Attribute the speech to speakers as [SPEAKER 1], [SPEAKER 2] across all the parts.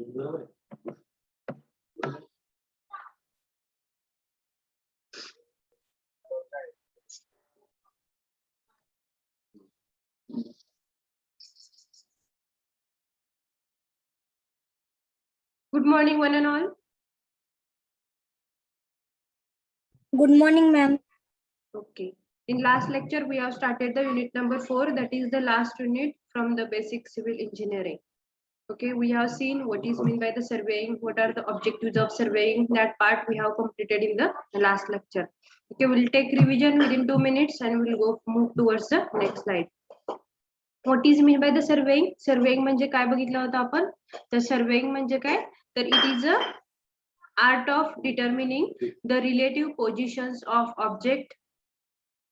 [SPEAKER 1] Good morning, one and all.
[SPEAKER 2] Good morning, ma'am.
[SPEAKER 1] Okay. In last lecture, we have started the unit number 4. That is the last unit from the basic civil engineering. Okay, we have seen what is meant by the surveying, what are the objectives of surveying. That part we have completed in the last lecture. Okay, we'll take revision within 2 minutes and we'll move towards the next slide. What is meant by the surveying? Surveying म्हणजे काय बघितलं होतं आपण? तर surveying म्हणजे काय? तर it is a art of determining the relative positions of object,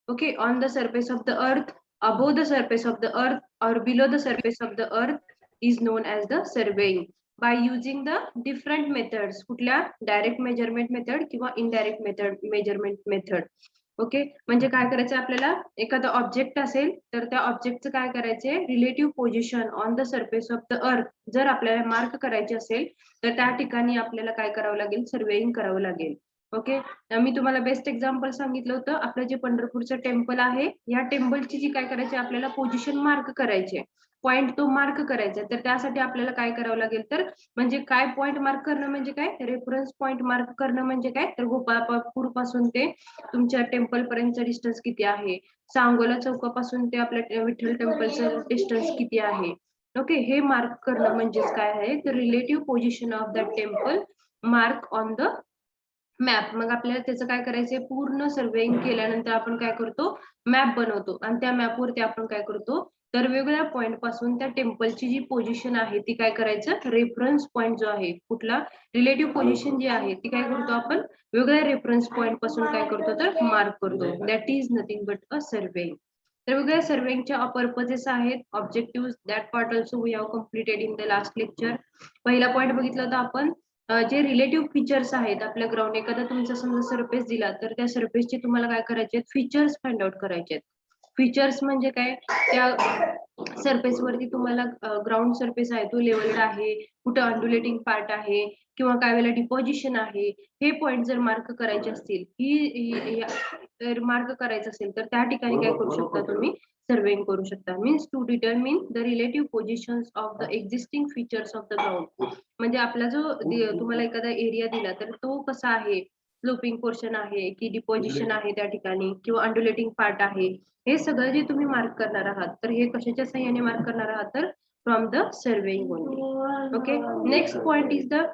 [SPEAKER 1] okay, on the surface of the earth, above the surface of the earth or below the surface of the earth is known as the surveying by using the different methods. कुठल्या? Direct measurement method किंवा indirect measurement method. Okay, म्हणजे काय करायचं आपल्याला? एखादा object असेल तर त्या ऑब्जेक्टचं काय करायचे? Relative position on the surface of the अर्थ जर आपल्याला मार्क करायचे असेल तर त्या ठिकाणी आपल्याला काय करावं लागेल? सर्वेइंग करावं लागेल. ओके, मी तुम्हाला बेस्ट एक्झाम्पल सांगितलं होतं. आपलं जे पंढरपूरचं टेम्पल आहे, या टेम्पलची जी काय करायची आपल्याला पोझिशन मार्क करायची, पॉइंट तो मार्क करायचा. तर त्यासाठी आपल्याला काय करावं लागेल? तर म्हणजे काय पॉइंट मार्क करणं म्हणजे काय? रेफरन्स पॉइंट मार्क करणं म्हणजे काय? तर गोपाळपूर पासून ते तुमच्या टेम्पल पर्यंतचं डिस्टन्स किती आहे, सांगोला चौकापासून ते आपल्या विठ्ठल टेम्पलचं डिस्टन्स किती आहे. ओके, हे मार्क करणं म्हणजेच काय आहे? तर relative position of the temple mark on the map. मग आपल्याला त्याचं काय करायचंय? पूर्ण सर्वेइंग केल्यानंतर आपण काय करतो? मॅप बनवतो आणि त्या मॅपवरती आपण काय करतो? तर वेगवेगळ्या पॉइंट पासून त्या टेम्पलची जी पोझिशन आहे ती काय करायचं? रेफरन्स पॉइंट जो आहे, कुठला? रिलेटिव्ह पोझिशन जी आहे ती काय करतो आपण? वेगवेगळ्या रेफरन्स पॉइंट पासून काय करतो? तर मार्क करतो. That is nothing but a survey. तर वेगवेगळ्या सर्वेइंगच्या पर्पजेस आहेत, objective. That part also we have completed in the last lecture. पहिला पॉइंट बघितला होता आपण, जे रिलेटिव्ह फीचर्स आहेत आपल्या ग्राउंड. एखादा तुमचा समजा सरफेस दिला तर त्या सरफेसचे तुम्हाला काय करायचे? फीचर्स फाइंड आउट करायचे. फीचर्स म्हणजे काय? त्या सरफेस वरती तुम्हाला ग्राउंड सरफेस आहे तो लेवल्ड आहे, कुठं अंडुलेटिंग पार्ट आहे किंवा काय वेळेला डिपॉझिशन आहे, हे पॉइंट जर मार्क करायचे असतील, ही मार्क करायचं असेल तर त्या ठिकाणी काय करू शकता तुम्ही? सर्वेइंग करू शकता. Means to determine the relative positions of the existing features of the ground. म्हणजे आपला जो तुम्हाला एखादा एरिया दिला तर तो कसा आहे? स्लोपिंग पोर्शन आहे की डिपॉझिशन आहे त्या ठिकाणी किंवा अंडुलेटिंग पार्ट आहे, हे सगळं जे तुम्ही मार्क करणार आहात तर हे कशाच्या सहाय्याने मार्क करणार आहात? तर from the surveying only. Okay, next point is the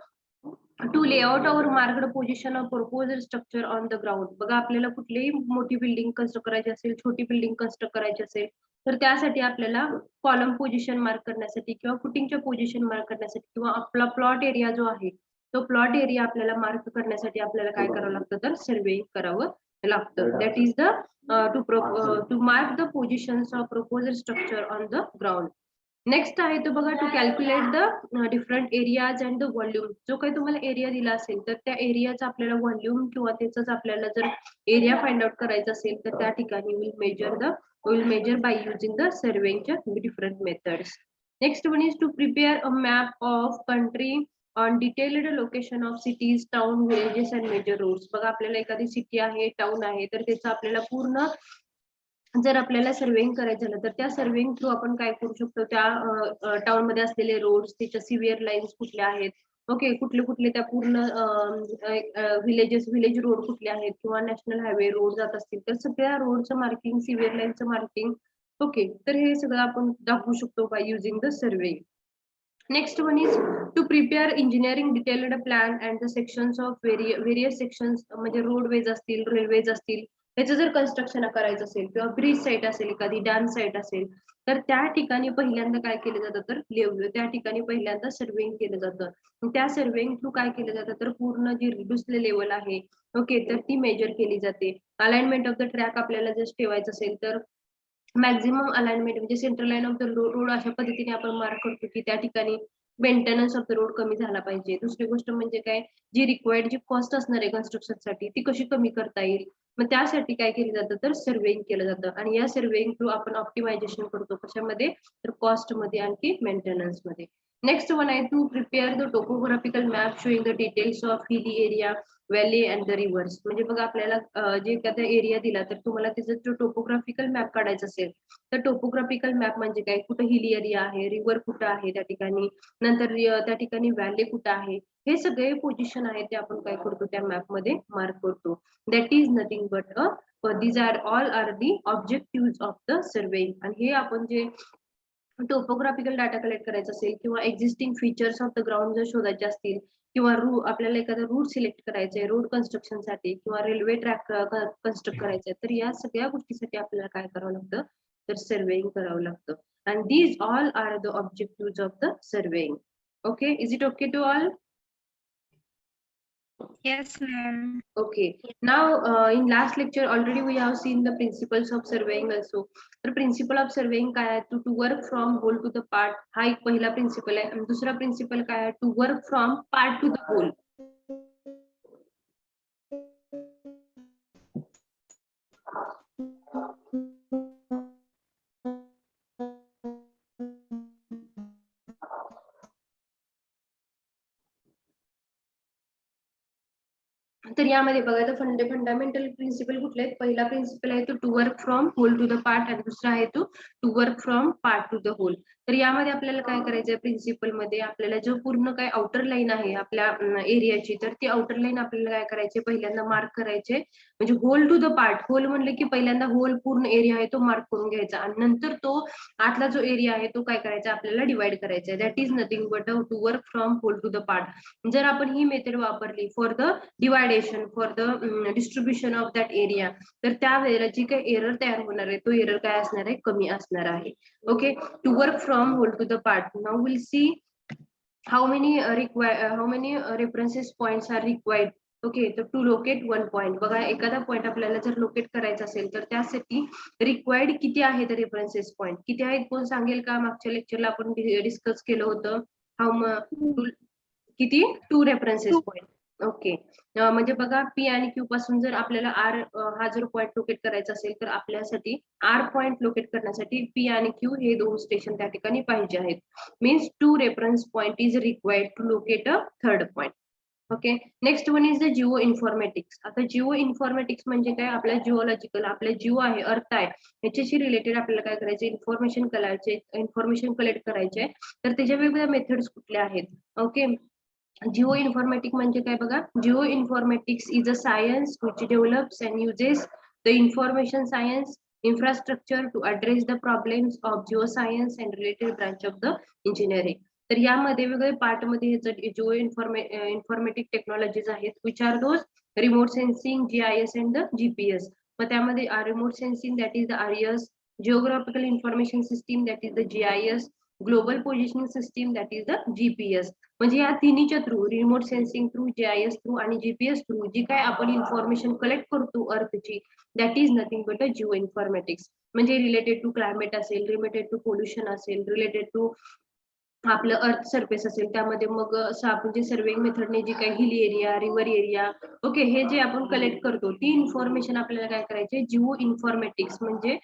[SPEAKER 1] to layout or marked position of proposed structure on the ground. बघा, आपल्याला कुठलीही मोठी बिल्डिंग कन्स्ट्रक्ट करायची असेल, छोटी बिल्डिंग कन्स्ट्रक्ट करायची असेल तर त्यासाठी आपल्याला कॉलम पोझिशन मार्क करण्यासाठी किंवा फुटिंगच्या पोझिशन मार्क करण्यासाठी किंवा आपला प्लॉट एरिया जो आहे तो प्लॉट एरिया आपल्याला मार्क करण्यासाठी आपल्याला काय करावं लागतं? तर सर्वेइंग करावं लागतं. That is the to mark the positions of proposed structure on the ground. Next आहे तो बघा, to calculate the different areas and the volume. जो काही तुम्हाला एरिया दिला असेल तर त्या एरियाचा आपल्याला व्हॉल्यूम किंवा त्याचाच आपल्याला जर एरिया फाइंड आउट करायचा असेल तर त्या ठिकाणी will measure by using the सर्वेइंगच्या different methods. Next one is to prepare a map of country on detailed location of cities, town, villages and major roads. बघा, आपल्याला एखादी सिटी आहे, टाउन आहे, तर त्याचा आपल्याला पूर्ण जर आपल्याला सर्वेइंग करायचं झालं तर त्या सर्वेइंग थ्रू आपण काय करू शकतो? त्या टाउन मध्ये असलेले रोड्स, त्याच्या सिव्हिअर लाईन्स कुठल्या आहेत, ओके, कुठले कुठले त्या पूर्ण विलेज रोड कुठले आहेत किंवा नॅशनल हायवे रोड जात असतील तर सगळ्या रोडचं मार्किंग, सिव्हिअर लाईनचं मार्किंग, ओके, तर हे सगळं आपण दाखवू शकतो by using the survey. Next one is to prepare engineering detailed plan and the sections of various sections. म्हणजे रोडवेज असतील, रेल्वेज असतील, त्याचं जर कन्स्ट्रक्शन करायचं असेल किंवा ब्रिज साईट असेल, एखादी डॅम साईट असेल तर त्या ठिकाणी पहिल्यांदा काय केलं जातं? तर त्या ठिकाणी पहिल्यांदा सर्वेइंग केलं जातं. त्या सर्वेइंग थ्रू काय केलं जातं? तर पूर्ण जी रिड्यूसले लेवल आहे, ओके, तर ती मेजर केली जाते. अलाइनमेंट ऑफ द ट्रॅक आपल्याला जर ठेवायचं असेल तर मॅक्झिमम अलाइनमेंट म्हणजे central line of the road अशा पद्धतीने आपण मार्क करतो की त्या ठिकाणी मेंटेनन्स ऑफ द रोड कमी झाला पाहिजे. दुसरी गोष्ट म्हणजे काय? जी रिक्वायर्ड जी कॉस्ट असणार आहे कन्स्ट्रक्शनसाठी ती कशी कमी करता येईल, मग त्यासाठी काय केलं जातं? तर सर्वेइंग केलं जातं. आणि या सर्वेइंग थ्रू आपण ऑप्टिमायझेशन करतो कशामध्ये? तर कॉस्ट मध्ये आणखी मेंटेनन्स मध्ये. नेक्स्ट वन आहे to prepare the topographical map showing the details of hilly area valley and the rivers. म्हणजे बघा आपल्याला जे एखादा एरिया दिला तर तुम्हाला त्याचा जो टोपोग्राफिकल मॅप काढायचा असेल तर टोपोग्राफिकल मॅप म्हणजे काय, कुठं हिली एरिया आहे, रिव्हर कुठं आहे त्या ठिकाणी, नंतर त्या ठिकाणी व्हॅली कुठं आहे, हे सगळे पोझिशन आहेत ते आपण काय करतो त्या मॅप मध्ये मार्क करतो. That is nothing but these are all are the objectives of the surveying. आणि हे आपण जे टोपोग्राफिकल डाटा कलेक्ट करायचा असेल किंवा existing features of the ground जर शोधायचे असतील किंवा आपल्याला एखादा रूट सिलेक्ट करायचे रोड कन्स्ट्रक्शन साठी किंवा रेल्वे ट्रॅक कन्स्ट्रक्ट करायचे तर या सगळ्या गोष्टीसाठी आपल्याला काय करावं लागतं तर सर्वेइंग करावं लागतं. And these all are the objective of the surveying. Okay, is it okay to all?
[SPEAKER 2] Yes, ma'am.
[SPEAKER 1] Okay, now in last lecture already we have seen the principles of surveying also. तर principle of surveying काय आहे, to work from whole to the part, हा एक पहिला principle आहे. आणि दुसरा principle काय आहे, to work from part to the whole. तर यामध्ये बघा तर फंडामेंटल प्रिन्सिपल कुठले आहेत, पहिला प्रिन्सिपल आहे तो to work from whole to the part आणि दुसरा आहे तो to work from part to the whole. तर यामध्ये आपल्याला काय करायचंय, प्रिन्सिपल मध्ये आपल्याला जो पूर्ण काय आउटर लाईन आहे आपल्या एरियाची तर ती आउटर लाईन आपल्याला काय करायचे पहिल्यांदा मार्क करायचे. म्हणजे whole to the part, whole म्हणलं की पहिल्यांदा होल पूर्ण एरिया आहे तो मार्क करून घ्यायचा आणि नंतर तो आतला जो एरिया आहे तो काय करायचा आपल्याला डिवाइड करायचा. That is nothing but to work from whole to the part. जर आपण ही मेथड वापरली for the division for the distribution of that area तर त्यावेळेला जी काही एरर तयार होणार आहे तो एरर काय असणार आहे, कमी असणार आहे. Okay, to work from whole to the part. Now will see how many references points are required. Okay, तर टू लोकेट वन पॉइंट, बघा एखादा पॉइंट आपल्याला जर लोकेट करायचा असेल तर त्यासाठी रिक्वायर्ड किती आहेत रेफरन्सेस पॉइंट, किती आहेत कोण सांगेल का? मागच्या लेक्चरला आपण डिस्कस केलं होतं. किती? 2 रेफरन्सेस पॉइंट. ओके, म्हणजे बघा पी आणि क्यू पासून जर आपल्याला आर हा जर पॉइंट लोकेट करायचा असेल तर आपल्यासाठी आर पॉइंट लोकेट करण्यासाठी पी आणि क्यू हे दोन स्टेशन त्या ठिकाणी पाहिजे आहेत. Means 2 reference point is required to locate a third point. Okay, next one is the geo informatics. आता जिओ इन्फॉर्मेटिक्स म्हणजे काय, आपल्या जिओलॉजिकल आपल्या जिओ आहे अर्थ आहे याच्याशी रिलेटेड आपल्याला काय करायचे, इन्फॉर्मेशन कलेक्ट करायचे. तर त्याच्या वेगवेगळ्या मेथड्स कुठल्या आहेत. ओके, जिओ इन्फॉर्मेटिक म्हणजे काय बघा, Jio informatics is a science which develops and uses the information science infrastructure to address the problems of geoscience and related branch of the engineering. तर यामध्ये वेगळे पार्ट मध्ये जिओ इन्फॉर्मेटिक टेक्नॉलॉजीज आहेत which are those remote sensing, GIS and the GPS. मग त्यामध्ये remote sensing that is the RES, geographical information system that is the GIS, global positioning system that is the GPS. म्हणजे या तिन्हीच्या through, remote sensing through, GIS through आणि GPS through जी काय आपण information collect करतो अर्थची that is nothing but a geo informatics. म्हणजे रिलेटेड टू क्लायमेट असेल, रिलेटेड टू पोल्युशन असेल, रिलेटेड टू आपलं अर्थ सरफेस असेल त्यामध्ये मग आपण जे सर्वेइंग मेथडने जी काही hill area, river area, okay, हे जे आपण कलेक्ट करतो ती इन्फॉर्मेशन आपल्याला काय करायचे, जिओ इन्फॉर्मेटिक्स म्हणजे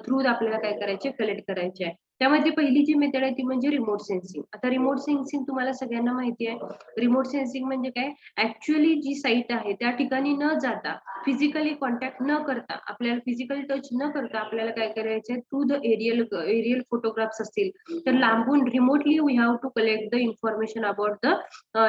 [SPEAKER 1] थ्रू आपल्याला काय करायचे, कलेक्ट करायचे आहे. त्यामध्ये पहिली जी मेथड आहे ती म्हणजे रिमोट सेन्सिंग. आता रिमोट सेन्सिंग तुम्हाला सगळ्यांना माहिती आहे. रिमोट सेन्सिंग म्हणजे काय, ऍक्च्युअली जी साईट आहे त्या ठिकाणी न जाता, फिजिकली कॉन्टॅक्ट न करता, आपल्याला फिजिकल टच न करता आपल्याला काय करायचंय, थ्रू द एरियल फोटोग्राफ्स असतील तर लांबून remotely we have to collect the information about the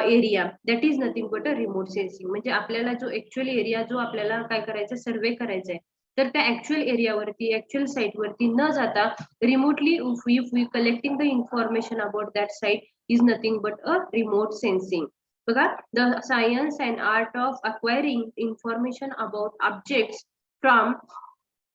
[SPEAKER 1] area. That is nothing but a remote sensing. म्हणजे आपल्याला जो ऍक्च्युअल एरिया जो आपल्याला काय करायचा, सर्वे करायचा आहे तर त्या ऍक्च्युअल एरियावरती, ऍक्च्युअल साईटवरती न जाता remotely if we collecting the information about that site is nothing but a remote sensing. बघा, the science and art of acquiring information about objects from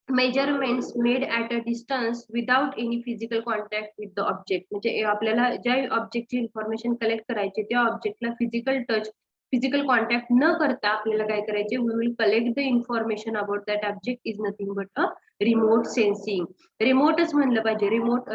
[SPEAKER 1] measurements made at a distance without any physical contact with the object. म्हणजे आपल्याला ज्या ऑब्जेक्टची information collect करायची त्या ऑब्जेक्टला physical touch, physical contact न करता आपल्याला काय करायचे, we will collect the information about that object is nothing but a remote sensing. रिमोटच म्हणलं पाहिजे.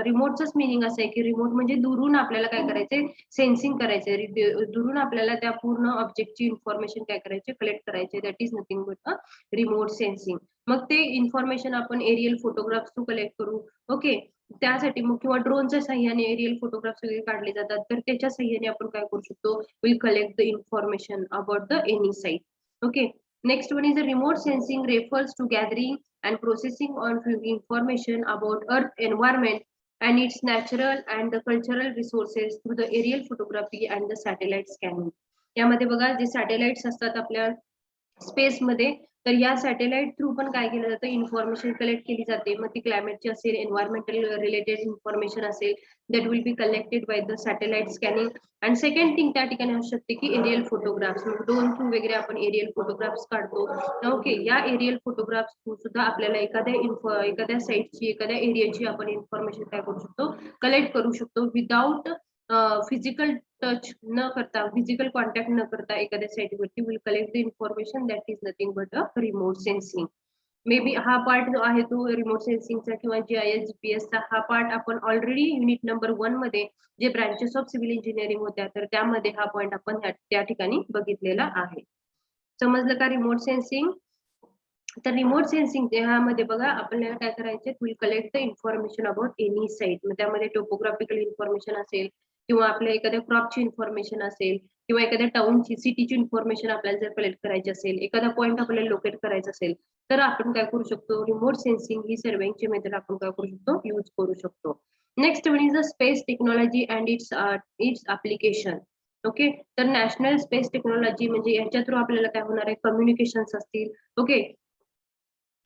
[SPEAKER 1] रिमोटच मिनिंग असं आहे की रिमोट म्हणजे दुरून आपल्याला काय करायचंय, सेन्सिंग करायचंय, दुरून आपल्याला त्या पूर्ण ऑब्जेक्टची इन्फॉर्मेशन काय करायचे, कलेक्ट करायचे. That is nothing but a remote sensing. मग ते इन्फॉर्मेशन आपण एरियल फोटोग्राफ्स थ्रू कलेक्ट करू. ओके, त्यासाठी मग किंवा ड्रोनच्या साह्याने एरियल फोटोग्राफ्स वगैरे काढले जातात, तर त्याच्या साह्याने आपण काय करू शकतो, will collect the information about the any site. Okay, next one is the remote sensing refers to gathering and processing of information about Earth environment and its natural and the cultural resources through the aerial photography and the satellite scanning. यामध्ये बघा जे satellites असतात आपल्या space मध्ये, तर या satellite through पण काय केलं जातं, इन्फॉर्मेशन कलेक्ट केली जाते. मग ती क्लायमेटची असेल, एन्व्हायरमेंटल रिलेटेड इन्फॉर्मेशन असेल, that will be collected by the satellite scanning. आणि सेकंड थिंग त्या ठिकाणी असू शकते की एरियल फोटोग्राफ्स, मग ड्रोन थ्रू वगैरे आपण एरियल फोटोग्राफ्स काढतो. ओके, या एरियल फोटोग्राफ्स थ्रू सुद्धा आपल्याला एखाद्या साईटची, एखाद्या एरियाची आपण इन्फॉर्मेशन काय करू शकतो, कलेक्ट करू शकतो विदाउट फिजिकल टच न करता, फिजिकल कॉन्टॅक्ट न करता एखाद्या साईटवरती will collect the information. That is nothing but a remote sensing. May be हा पार्ट जो आहे तो रिमोट सेन्सिंगचा किंवा GIS GPS चा हा पार्ट आपण ऑलरेडी युनिट नंबर 1 मध्ये जे ब्रांचेस ऑफ सिव्हिल इंजिनिअरिंग होत्या, तर त्यामध्ये हा पॉईंट आपण त्या ठिकाणी बघितलेला आहे. समजलं का रिमोट सेन्सिंग? तर रिमोट सेन्सिंग ह्यामध्ये बघा आपल्याला काय करायचे, will collect the information about any site. मग त्यामध्ये टोपोग्राफिकल इन्फॉर्मेशन असेल किंवा आपल्या एखाद्या क्रॉपची इन्फॉर्मेशन असेल किंवा एखाद्या टाउनची, सिटीची इन्फॉर्मेशन आपल्याला जर कलेक्ट करायची असेल, एखादा पॉईंट आपल्याला लोकेट करायचा असेल, तर आपण काय करू शकतो, रिमोट सेन्सिंग ही सर्वेची मेथड आपण काय करू शकतो, यूज करू शकतो. Next one is the space technology and it's application. Okay, तर नॅशनल स्पेस टेक्नॉलॉजी म्हणजे याच्या थ्रू आपल्याला काय होणार आहे, कम्युनिकेशन्स असतील. ओके,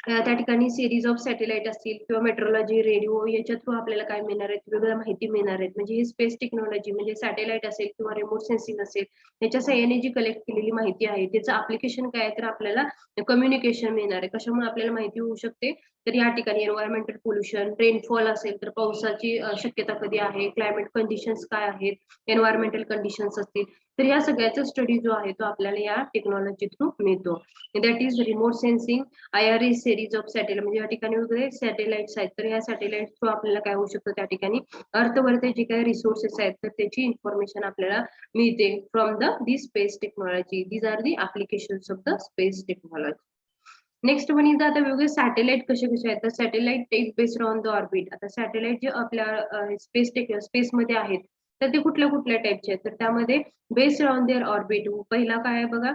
[SPEAKER 1] त्या ठिकाणी सिरीज ऑफ सॅटेलाइट असतील किंवा मेट्रोलॉजी, रेडिओ याच्या थ्रू आपल्याला काय मिळणार आहेत, वेगवेगळ्या माहिती मिळणार आहेत. म्हणजे ही स्पेस टेक्नॉलॉजी म्हणजे सॅटेलाइट असेल किंवा रिमोट सेन्सिंग असेल, त्याच्या सहाय्याने जी कलेक्ट केलेली माहिती आहे त्याचं ऍप्लिकेशन काय आहे, तर आपल्याला कम्युनिकेशन मिळणार आहे. कशामुळे आपल्याला माहिती होऊ शकते, तर या ठिकाणी एन्व्हायरमेंटल पोल्युशन, रेनफॉल असेल तर पावसाची शक्यता कधी आहे, क्लायमेट कंडिशन्स काय आहेत, एन्व्हायरमेंटल कंडिशन्स असतील, तर या सगळ्याचा स्टडी जो आहे तो आपल्याला या टेक्नॉलॉजी थ्रू मिळतो. That is remote sensing. IRS series of satellite म्हणजे या ठिकाणी वगैरे सॅटेलाइट्स आहेत, तर या सॅटेलाइट थ्रू आपल्याला काय होऊ शकतं, त्या ठिकाणी अर्थवरती जे काही रिसोर्सेस आहेत तर त्याची इन्फॉर्मेशन आपल्याला मिळते from the space technology. These are the applications of the space technology. Next one is आता वेगवेगळे सॅटेलाइट कसे कसे आहेत, तर satellite is based on the orbit. आता सॅटेलाइट जे आपल्या स्पेस मध्ये आहेत, तर ते कुठल्या कुठल्या टाइपचे आहेत, तर त्यामध्ये बेस्ड ऑन देअर ऑर्बिट. पहिला काय आहे बघा,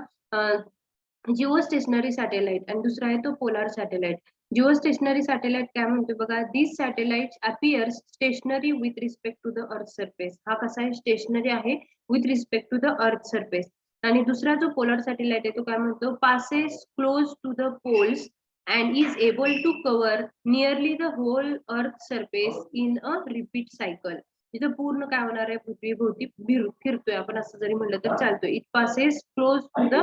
[SPEAKER 1] जिओ स्टेशनरी सॅटेलाइट आणि दुसरा आहे तो polar satellite. Geostationary satellite काय म्हणतो बघा, this satellite appears stationary with respect to the earth surface. हा कसा आहे, स्टेशनरी आहे with respect to the earth surface. आणि दुसरा जो पोलर सॅटेलाइट आहे तो काय म्हणतो, passes close to the poles and is able to cover nearly the whole earth surface in a repeat cycle. तिथं पूर्ण काय होणार आहे, पृथ्वी भोवती फिरतोय आपण असं जरी म्हणलं तर चालतोय. It passes close to the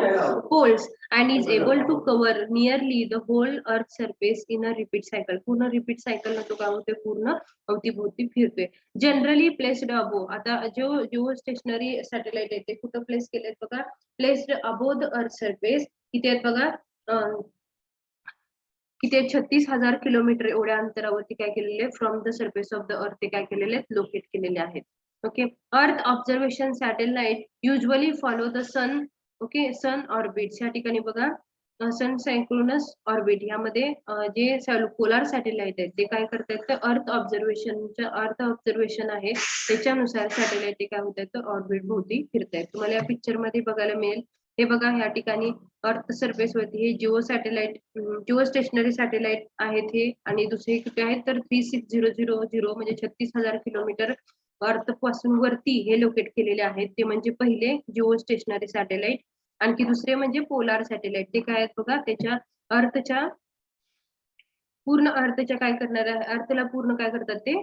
[SPEAKER 1] poles and is able to cover nearly the whole earth surface in a repeat cycle. पूर्ण रिपीट सायकल तो काय होतोय, पूर्ण अवतीभोवती फिरतोय. Generally placed above. आता जो स्टेशनरी सॅटेलाइट आहे ते कुठं प्लेस केलेत बघा, placed above the earth surface. इथे आहेत बघा, किती 36,000 किलोमीटर एवढ्या अंतरावरती काय केलेले, from the surface of the earth ते काय केलेले, लोकेट केलेले आहेत. Okay, earth observation satellite usually follow the sun. Okay, sun orbit. या ठिकाणी बघा सन सायक्लोनस ऑर्बिट यामध्ये जे पोलार सॅटेलाइट आहेत ते काय करतायत, तर अर्थ ऑब्झर्वेशन आहे त्याच्यानुसार सॅटेलाइट ते काय होत आहेत, तर ऑर्बिट भोवती फिरतायत. तुम्हाला या पिक्चर मध्ये बघायला मिळेल. हे बघा या ठिकाणी अर्थ सरफेस वरती हे जिओ स्टेशनरी सॅटेलाइट आहेत हे, आणि दुसरे कुठे आहेत तर 36,000 म्हणजे 36,000 किलोमीटर अर्थ पासून वरती हे लोकेट केलेले आहेत. ते म्हणजे पहिले जिओ स्टेशनरी सॅटेलाइट. आणखी दुसरे म्हणजे पोलार सॅटेलाइट. ते काय आहेत बघा, त्याच्या अर्थच्या काय करणार आहे, अर्थला पूर्ण काय करतात ते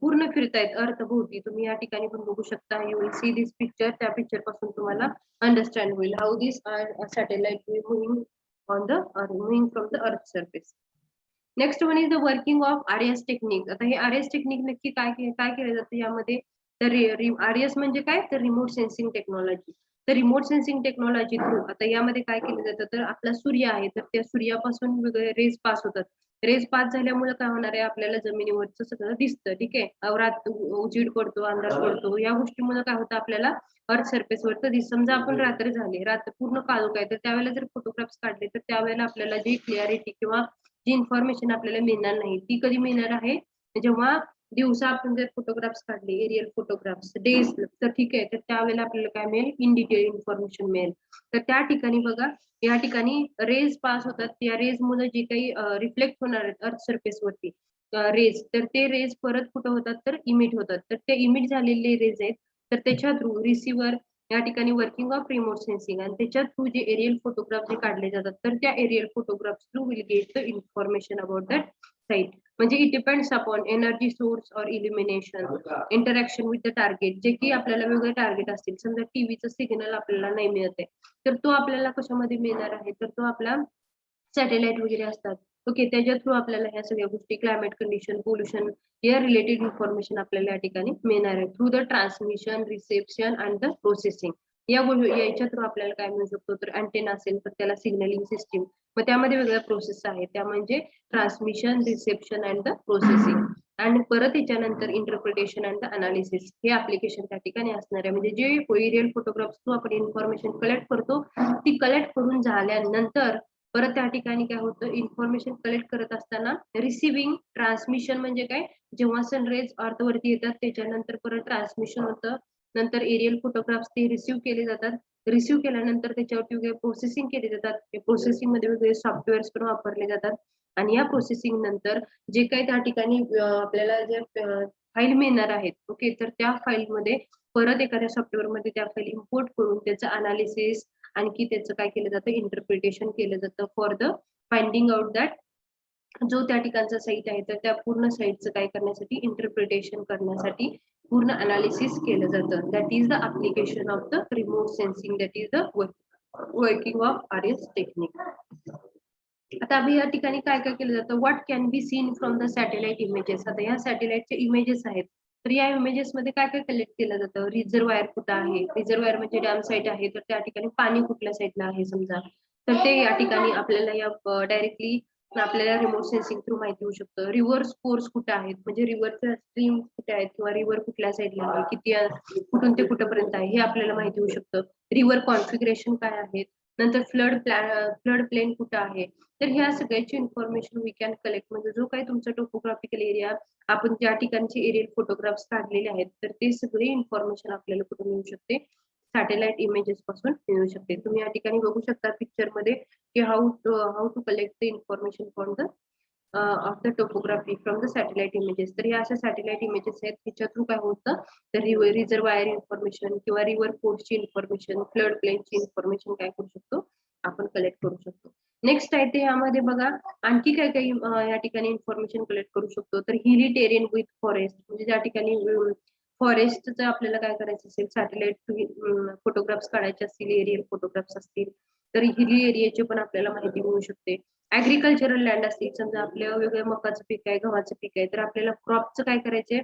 [SPEAKER 1] पूर्ण फिरतायत अर्थभोवती. तुम्ही या ठिकाणी पण बघू शकता, you will see this picture. त्या पिक्चर पासून तुम्हाला अंडरस्टँड होईल how this satellite moving on the moving from the earth surface. Next one is the working of RS technique. आता हे RS टेक्निक नक्की काय केलं जातं यामध्ये, तर RS म्हणजे काय, तर रिमोट सेन्सिंग टेक्नॉलॉजी. तर रिमोट सेन्सिंग टेक्नॉलॉजी थ्रू आता यामध्ये काय केलं जातं, तर आपला सूर्य आहे तर त्या सूर्यापासून वेगवेगळे रेज पास होतात. रेज पास झाल्यामुळे काय होणार आहे, आपल्याला जमिनीवरचं सगळं दिसतं. ठीक आहे, रात उजीड पडतो, अंधार पडतो, या गोष्टीमुळे काय होतं, आपल्याला अर्थ सरफेस वरती समजा आपण रात्र झाली, रात्र पूर्ण काळोख आहे, तर त्यावेळेला जर फोटोग्राफ्स काढले तर त्यावेळेला आपल्याला जी क्लिअरिटी किंवा जी इन्फॉर्मेशन आपल्याला मिळणार नाही ती कधी मिळणार आहे, जेव्हा दिवसा आपण जर फोटोग्राफ्स काढले, एरियल फोटोग्राफ्स डेज, तर ठीक आहे, तर त्यावेळेला आपल्याला काय मिळेल, इन डिटेल इन्फॉर्मेशन मिळेल. तर त्या ठिकाणी बघा, या ठिकाणी रेज पास होतात, या रेज मुळे जे काही रिफ्लेक्ट होणार आहेत अर्थ सरफेस वरती रेज, तर ते रेज परत कुठं होतात, तर इमिट होतात. तर ते इमिट झालेले रेज आहेत, तर त्याच्या थ्रू रिसिव्हर या ठिकाणी वर्किंग ऑफ रिमोट सेन्सिंग आणि त्याच्या थ्रू जे एरियल फोटोग्राफ जे काढले जातात, तर त्या aerial photograph through will get the information about that site. म्हणजे it depends upon energy source और illumination, interaction with the target, जे की आपल्याला वेगळे टार्गेट असतील. समजा टीव्हीचा सिग्नल आपल्याला नाही मिळत आहे, तर तो आपल्याला कशामध्ये मिळणार आहे, तर तो आपला सॅटेलाइट वगैरे असतात. ओके, त्याच्या थ्रू आपल्याला ह्या सगळ्या गोष्टी, क्लायमेट कंडिशन, पोल्युशन या रिलेटेड इन्फॉर्मेशन आपल्याला या ठिकाणी मिळणार आहे through the transmission, reception and the processing. याच्या थ्रू आपल्याला काय मिळू शकतो, तर अँटेना असेल तर त्याला सिग्नलिंग सिस्टीम, मग त्यामध्ये वेगळ्या प्रोसेस आहेत, त्या म्हणजे transmission, reception and the processing. आणि परत याच्यानंतर इंटरप्रिटेशन अँड द अनालिसिस हे ऍप्लिकेशन त्या ठिकाणी असणार आहे. म्हणजे जे एरियल फोटोग्राफ्स थ्रू आपण इन्फॉर्मेशन कलेक्ट करतो, ती कलेक्ट करून झाल्यानंतर परत त्या ठिकाणी काय होतं, इन्फॉर्मेशन कलेक्ट करत असताना रिसिव्हिंग, ट्रान्समिशन म्हणजे काय, जेव्हा सनरेज अर्थवरती येतात त्याच्यानंतर परत ट्रान्समिशन होतं, नंतर एरियल फोटोग्राफ्स ते रिसिव्ह केले जातात. रिसिव्ह केल्यानंतर त्याच्यावरती वेगळे प्रोसेसिंग केले जातात. प्रोसेसिंग मध्ये वेगळे सॉफ्टवेअर्स पण वापरले जातात. आणि या प्रोसेसिंग नंतर जे काही त्या ठिकाणी आपल्याला जे फाईल मिळणार आहेत, ओके, तर त्या फाईलमध्ये परत एखाद्या सॉफ्टवेअर मध्ये त्या फाईल इम्पोर्ट करून त्याचं अनालिसिस, आणखी त्याचं काय केलं जातं, इंटरप्रिटेशन केलं जातं for the finding out that जो त्या ठिकाणचा साईट आहे, तर त्या पूर्ण साईटचं काय करण्यासाठी, इंटरप्रिटेशन करण्यासाठी पूर्ण अनालिसिस केलं जातं. That is the application of the remote sensing, that is the working of RS technique. आता आम्ही या ठिकाणी काय काय केलं जातं, what can be seen from the satellite images. आता या सॅटेलाइटचे इमेजेस आहेत, तर या इमेजेस मध्ये काय काय कलेक्ट केलं जातं, रिझर्वायर कुठं आहे, रिझर्वायर म्हणजे डॅम साईट आहे, तर त्या ठिकाणी पाणी कुठल्या साईडला आहे समजा, तर ते या ठिकाणी आपल्याला या डायरेक्टली आपल्याला रिमोट सेन्सिंग थ्रू माहिती होऊ शकतं. रिव्हर कोर्स कुठे आहेत, म्हणजे रिव्हरच्या स्ट्रीम कुठे आहेत किंवा रिव्हर कुठल्या साईडला आहे, किती कुठून ते कुठपर्यंत आहे हे आपल्याला माहिती होऊ शकतं. रिव्हर कॉन्फिगरेशन काय आहेत, नंतर फ्लड प्लेन कुठं आहे, तर ह्या सगळ्याची इन्फॉर्मेशन वी कॅन कलेक्ट. म्हणजे जो काही तुमचा टोपोग्राफिकल एरिया, आपण ज्या ठिकाणचे एरियल फोटोग्राफ्स काढलेले आहेत, तर ते सगळे इन्फॉर्मेशन आपल्याला कुठे मिळू शकते, सॅटेलाइट इमेजेस पासून मिळू शकते. तुम्ही या ठिकाणी बघू शकता पिक्चर मध्ये की how to collect the information from the of the topography from the satellite images. तर या अशा सॅटेलाइट इमेजेस आहेत, त्याच्या थ्रू काय होतं, तर रिझर्वायर इन्फॉर्मेशन किंवा रिव्हर कोर्सची इन्फॉर्मेशन, फ्लड प्लेनची इन्फॉर्मेशन काय करू शकतो, आपण कलेक्ट करू शकतो. नेक्स्ट आहे ते यामध्ये बघा, आणखी काय काही या ठिकाणी इन्फॉर्मेशन कलेक्ट करू शकतो, तर हिली टेरेन विथ फॉरेस्ट, म्हणजे ज्या ठिकाणी फॉरेस्टचं आपल्याला काय करायचं असेल, सॅटेलाइट फोटोग्राफ्स काढायचे असतील, एरियल फोटोग्राफ्स असतील, तर हिली एरियाची पण आपल्याला माहिती मिळू शकते. ऍग्रिकल्चरल लँड असतील, समजा आपल्या वेगळ्या मकाचं पीक आहे, गव्हाचं पीक आहे, तर आपल्याला क्रॉपचं काय करायचंय,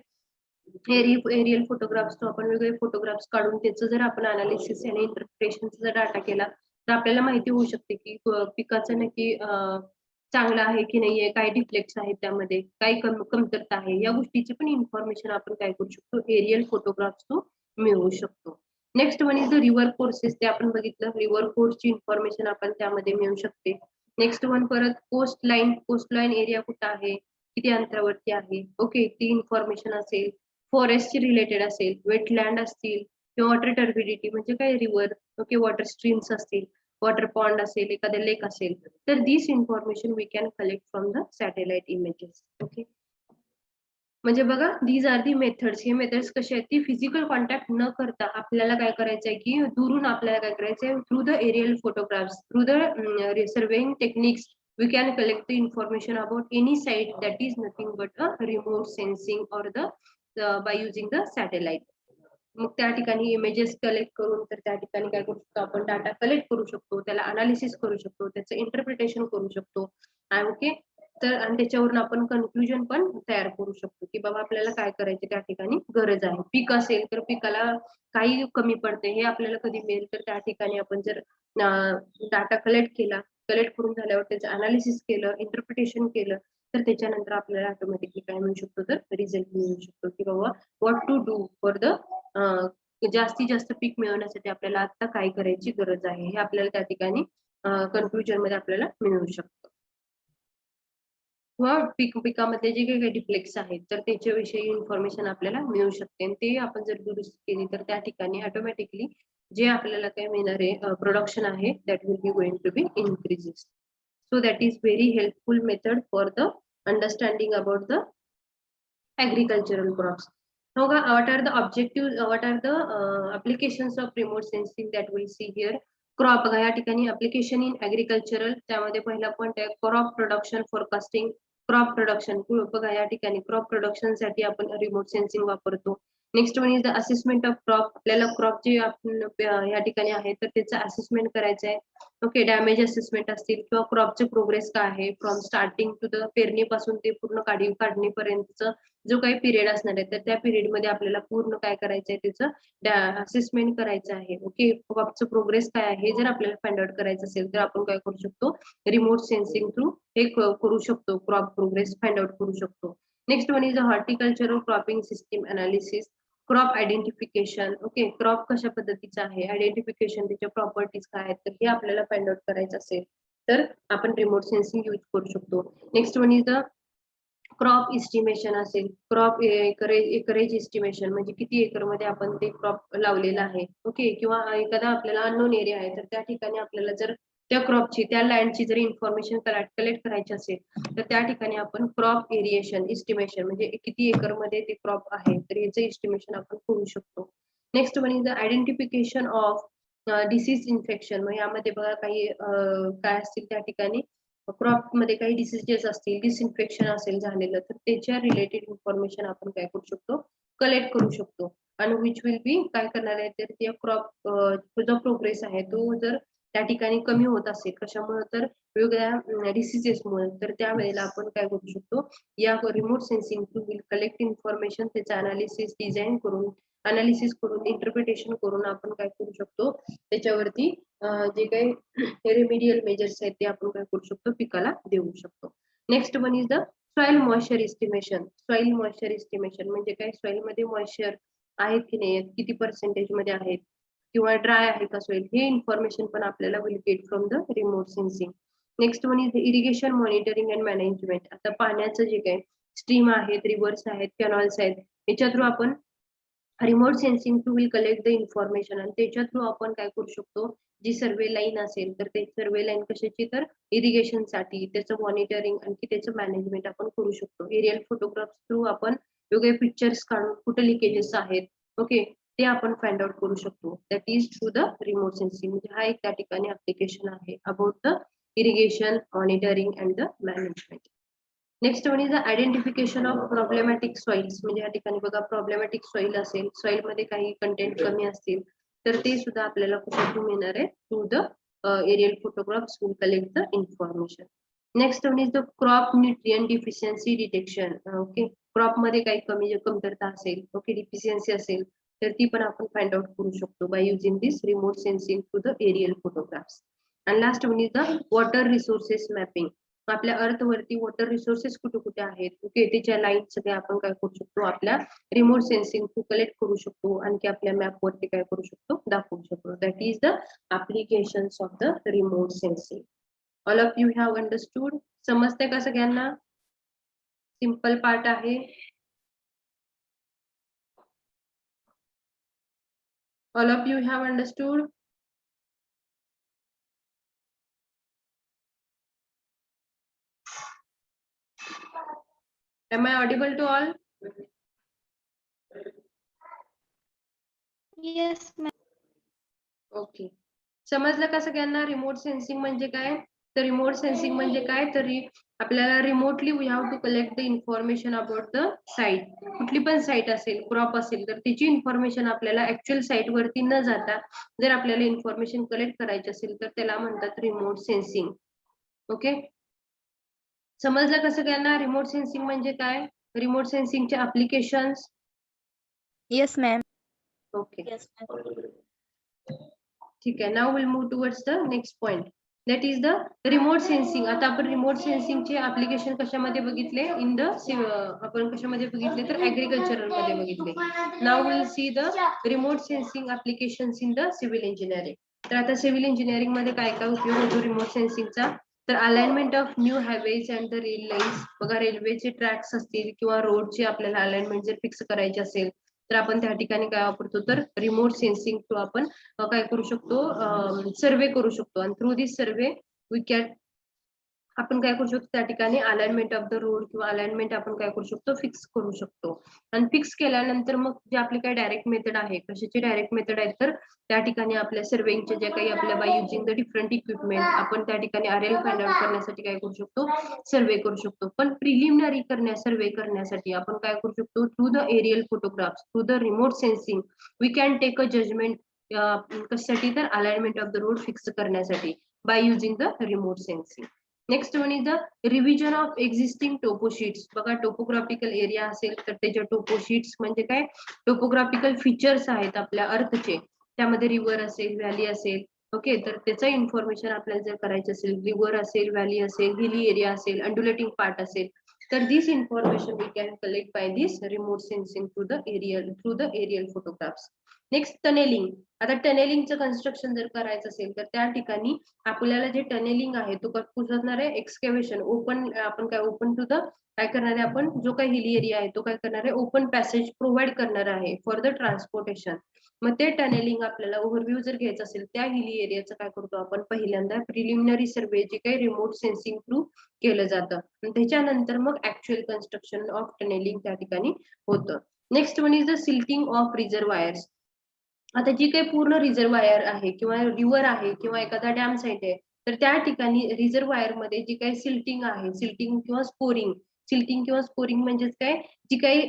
[SPEAKER 1] एरियल फोटोग्राफ्स आपण वेगळे फोटोग्राफ्स काढून त्याचं जर आपण अनालिसिस आणि इंटरप्रिटेशनचा जर डाटा केला, तर आपल्याला माहिती होऊ शकते की पिकाचं नक्की चांगलं आहे की नाहीये, काय डिफ्लेक्ट्स आहेत त्यामध्ये, काय कमतरता आहे, या गोष्टीची पण इन्फॉर्मेशन आपण काय करू शकतो, एरियल फोटोग्राफ्स थ्रू मिळवू शकतो. Next one is the river courses, ते आपण बघितलं, रिव्हर कोर्सची इन्फॉर्मेशन आपण त्यामध्ये मिळू शकते. नेक्स्ट वन परत कोस्ट लाईन एरिया कुठं आहे, किती अंतरावरती आहे, ओके, ती इन्फॉर्मेशन असेल. फॉरेस्टची रिलेटेड असेल, वेटलँड असतील किंवा वॉटर टर्बिडिटी म्हणजे काय, रिव्हर, ओके, वॉटर स्ट्रीम्स असतील, वॉटर पॉन्ड असेल, एखाद्या लेक असेल, तर this information we can collect from the satellite images. Okay, म्हणजे बघा, दीज आर दी मेथड्स. हे मेथड्स कसे आहेत, ती फिजिकल कॉन्टॅक्ट न करता आपल्याला काय करायचंय की दुरून आपल्याला काय करायचंय, through the aerial photographs, through the surveying techniques, we can collect the information about any site that is nothing but a remote sensing or by using the satellite. मग त्या ठिकाणी इमेजेस कलेक्ट करून तर त्या ठिकाणी काय करू शकतो, आपण डाटा कलेक्ट करू शकतो, त्याला अनालिसिस करू शकतो, त्याचं इंटरप्रिटेशन करू शकतो. ओके, तर आणि त्याच्यावरून आपण कन्क्लुजन पण तयार करू शकतो की बाबा आपल्याला काय करायचे त्या ठिकाणी गरज आहे. पीक असेल तर पिकाला काही कमी पडते, हे आपल्याला कधी मिळेल, तर त्या ठिकाणी आपण जर डाटा कलेक्ट केला, कलेक्ट करून झाल्यावर त्याचं अनालिसिस केलं, इंटरप्रिटेशन केलं, तर त्याच्यानंतर आपल्याला ऑटोमॅटिकली काय मिळू शकतो, तर रिझल्ट मिळू शकतो की बाबा what to do for the जास्तीत जास्त पीक मिळवण्यासाठी आपल्याला आता काय करायची गरज आहे, हे आपल्याला त्या ठिकाणी कन्क्लुजन मध्ये आपल्याला मिळू शकतं. किंवा पिकामध्ये जे काही डिफ्लेक्ट्स आहेत तर त्याच्याविषयी इन्फॉर्मेशन आपल्याला मिळू शकते आणि ते आपण जर दुरुस्त केली तर त्या ठिकाणी ऑटोमॅटिकली जे आपल्याला काय मिळणार आहे प्रोडक्शन आहे that will be going to be increases. So that is very helpful method for the understanding about the agricultural crops. Now, what are the objectives? What are the applications of remote sensing that we see here? Crop बघा या ठिकाणी application in agricultural त्यामध्ये पहिला point आहे crop production forecasting. Crop production बघा या ठिकाणी crop production साठी आपण रिमोट सेन्सिंग वापरतो. Next one is the assessment of crop. आपल्याला क्रॉप जे आपण या ठिकाणी आहे तर त्याचं असेसमेंट करायचं आहे. ओके, डॅमेज असेसमेंट असतील किंवा क्रॉपचे प्रोग्रेस काय आहे फ्रॉम स्टार्टिंग टू द पेरणीपासून ते पूर्ण काढणीपर्यंतचं जो काही पिरियड असणार आहे तर त्या पिरियड मध्ये आपल्याला पूर्ण काय करायचं आहे त्याचं असेसमेंट करायचं आहे. ओके, क्रॉपचं प्रोग्रेस काय आहे हे जर आपल्याला फाइंड आउट करायचं असेल तर आपण काय करू शकतो रिमोट सेन्सिंग थ्रू हे करू शकतो. क्रॉप प्रोग्रेस फाइंड आउट करू शकतो. Next one is the horticultural cropping system analysis. Crop identification. Okay, crop कशा पद्धतीचा आहे आयडेंटिफिकेशन त्याच्या प्रॉपर्टीज काय आहेत तर हे आपल्याला फाइंड आउट करायचं असेल तर आपण रिमोट सेन्सिंग यूज करू शकतो. Next one is the crop estimation असेल. क्रॉप एकरेज इस्टिमेशन म्हणजे किती एकर मध्ये आपण ते क्रॉप लावलेलं आहे. ओके, किंवा एखादा आपल्याला अननोन एरिया आहे तर त्या ठिकाणी आपल्याला जर त्या क्रॉपची त्या लँडची जर इन्फॉर्मेशन कलेक्ट करायची असेल तर त्या ठिकाणी आपण क्रॉप एरिएशन इस्टिमेशन म्हणजे किती एकर मध्ये ते क्रॉप आहे तर याचं इस्टिमेशन आपण करू शकतो. Next one is the identification of disease infection. मग यामध्ये बघा काही काय असतील त्या ठिकाणी क्रॉप मध्ये काही डिसीजेस असतील डिसइन्फेक्शन असेल झालेलं तर त्याच्या रिलेटेड इन्फॉर्मेशन आपण काय करू शकतो कलेक्ट करू शकतो. आणि विच विल बी काय करणार आहे तर त्या क्रॉप जो प्रोग्रेस आहे तो जर त्या ठिकाणी कमी होत असेल कशामुळे तर वेगवेगळ्या डिसीजेसमुळे तर त्यावेळेला आपण काय करू शकतो या remote sensing to will collect information त्याचं अनालिसिस डिझाईन करून अनालिसिस करून इंटरप्रिटेशन करून आपण काय करू शकतो त्याच्यावरती जे काही रेमेडियल मेजर्स आहेत ते आपण काय करू शकतो पिकाला देऊ शकतो. Next one is the soil moisture estimation. Soil moisture estimation म्हणजे काय सॉइल मध्ये मॉइश्चर आहेत की नाही किती पर्सेंटेज मध्ये आहेत किंवा ड्राय आहे का सॉइल हे इन्फॉर्मेशन पण आपल्याला will get from the remote sensing. Next one is irrigation monitoring and management. आता पाण्याचं जे काही स्ट्रीम आहेत रिव्हर्स आहेत कॅनॉल्स आहेत याच्या थ्रू आपण remote sensing through will collect the information आणि त्याच्या थ्रू आपण काय करू शकतो जी सर्वे लाईन असेल तर ते सर्वे लाईन कशाची तर इरिगेशन साठी त्याचं मॉनिटरिंग आणखी त्याचं मॅनेजमेंट आपण करू शकतो. एरियल फोटोग्राफ्स थ्रू आपण वेगळे पिक्चर्स काढून कुठे लिकेजेस आहेत ओके ते आपण फाइंड आउट करू शकतो. That is through the remote sensing. म्हणजे हा एक त्या ठिकाणी ऍप्लिकेशन आहे about the irrigation monitoring and the management. Next one is the identification of problematic soils. म्हणजे या ठिकाणी बघा प्रॉब्लेमॅटिक सॉइल असेल सॉइल मध्ये काही कंटेंट कमी असतील तर ते सुद्धा आपल्याला कुठून मिळणार आहे through the aerial photographs will collect the information. Next one is the crop nutrient deficiency detection. Okay, crop मध्ये काही कमतरता असेल ओके डिफिशियन्सी असेल तर ती पण आपण फाइंड आउट करू शकतो by using this remote sensing through the aerial photographs. And last one is the water resources mapping. आपल्या अर्थ वरती वॉटर रिसोर्सेस कुठे कुठे आहेत ओके त्याच्या लाईन सगळे आपण काय करू शकतो आपल्या रिमोट सेन्सिंग थ्रू कलेक्ट करू शकतो आणखी आपल्या मॅप वरती काय करू शकतो दाखवू शकतो. That is the applications of the remote sensing. All of you have understood. समजते का सगळ्यांना? सिंपल पार्ट आहे. All of you have understood. Am I audible to all?
[SPEAKER 2] Yes, ma'am.
[SPEAKER 1] Okay, समजलं का सगळ्यांना रिमोट सेन्सिंग म्हणजे काय? तर रिमोट सेन्सिंग म्हणजे काय तरी आपल्याला remotely we have to collect the information about the site. कुठली पण साईट असेल क्रॉप असेल तर त्याची इन्फॉर्मेशन आपल्याला ऍक्च्युअल साईट वरती न जाता जर आपल्याला इन्फॉर्मेशन कलेक्ट करायची असेल तर त्याला म्हणतात रिमोट सेन्सिंग. ओके, समजलं का सगळ्यांना रिमोट सेन्सिंग म्हणजे काय? रिमोट सेन्सिंगचे applications.
[SPEAKER 2] Yes, ma'am.
[SPEAKER 1] Okay
[SPEAKER 2] Yes, ma'am.
[SPEAKER 1] ठीक आहे. Now will move towards the next point that is the remote sensing. आता आपण रिमोट सेन्सिंगचे ऍप्लिकेशन कशामध्ये बघितले इन द आपण कशामध्ये बघितले तर ऍग्रिकल्चरल मध्ये बघितले. Now will see the remote sensing applications in the civil engineering. तर आता सिव्हिल इंजिनिअरिंग मध्ये काय काय उपयोग होतो रिमोट सेन्सिंगचा तर alignment of new highways and the rail lines, बघा रेल्वेचे ट्रॅक्स असतील किंवा रोडची आपल्याला अलाइनमेंट जर फिक्स करायची असेल तर आपण त्या ठिकाणी काय वापरतो तर रिमोट सेन्सिंग थ्रू आपण काय करू शकतो, सर्वे करू शकतो. आणि through this survey we can आपण काय करू शकतो त्या ठिकाणी अलाइनमेंट ऑफ द रोड किंवा अलाइनमेंट आपण काय करू शकतो फिक्स करू शकतो. आणि फिक्स केल्यानंतर मग जे आपली काय डायरेक्ट मेथड आहे, कशाची डायरेक्ट मेथड आहे तर त्या ठिकाणी आपल्या सर्वेचे जे काही आपल्या bye using the different equipment आपण त्या ठिकाणी आरएल फाइंड आउट करण्यासाठी काय करू शकतो, सर्वे करू शकतो. पण प्रिलिमिनरी सर्वे करण्यासाठी आपण काय करू शकतो, through the aerial photographs, through the remote sensing we can take a judgement. कशासाठी तर alignment of the road fix करण्यासाठी by using the remote sensing. Next one is the revision of existing toposheets. बघा topographical area असेल तर त्याच्या toposheets म्हणजे काय, topographical features आहेत आपल्या अर्थचे, त्यामध्ये रिव्हर असेल, व्हॅली असेल, ओके, तर त्याचं इन्फॉर्मेशन आपल्याला जर करायचं असेल, रिव्हर असेल, व्हॅली असेल, हिली एरिया असेल, अंडुलेटिंग पार्ट असेल, तर this information we can collect by this remote sensing through the aerial photographs. Next tunnelling. आता टनेलिंगचं कन्स्ट्रक्शन जर करायचं असेल तर त्या ठिकाणी आपल्याला जे टनेलिंग आहे तो असणार आहे एक्सकेव्हेशन, ओपन, आपण काय ओपन टू द काय करणार आहे, आपण जो काही हिली एरिया आहे तो काय करणार आहे, ओपन पॅसेज प्रोव्हाइड करणार आहे फॉर द ट्रान्सपोर्टेशन. मग ते टनेलिंग आपल्याला ओव्हरव्ह्यू जर घ्यायचं असेल त्या हिली एरियाचं काय करतो आपण, पहिल्यांदा प्रिलिमिनरी सर्वे जे काही रिमोट सेन्सिंग थ्रू केलं जातं आणि त्याच्यानंतर मग ऍक्च्युअल कन्स्ट्रक्शन ऑफ टनेलिंग त्या ठिकाणी होतं. Next one is the silting of reservoirs. आता जी काही पूर्ण रिझर्वायर आहे किंवा रिव्हर आहे किंवा एखादा डॅम साईट आहे तर त्या ठिकाणी रिझर्वायर मध्ये जी काही सिल्टिंग आहे, सिल्टिंग किंवा स्कोरिंग म्हणजेच काय, जी काही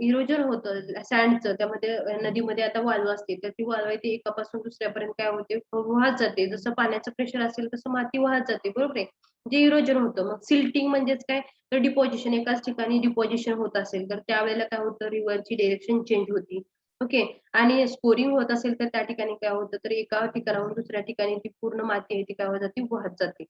[SPEAKER 1] इरोजन होतं सँडचं, त्यामध्ये नदीमध्ये आता वाळू असते तर ती वाळू आहे ती एकापासून दुसऱ्यापर्यंत काय होते, वाहत जाते. जसं पाण्याचं प्रेशर असेल तसं माती वाहत जाते, बरोबर आहे, जे इरोजन होतं. मग सिल्टिंग म्हणजेच काय, तर डिपॉझिशन, एकाच ठिकाणी डिपॉझिशन होत असेल तर त्यावेळेला काय होतं, रिव्हरची डिरेक्शन चेंज होती, ओके. आणि स्कोरिंग होत असेल तर त्या ठिकाणी काय होतं, तर एका ठिकाणाहून दुसऱ्या ठिकाणी ती पूर्ण माती आहे ती काय होत जाते, वाहत जाते.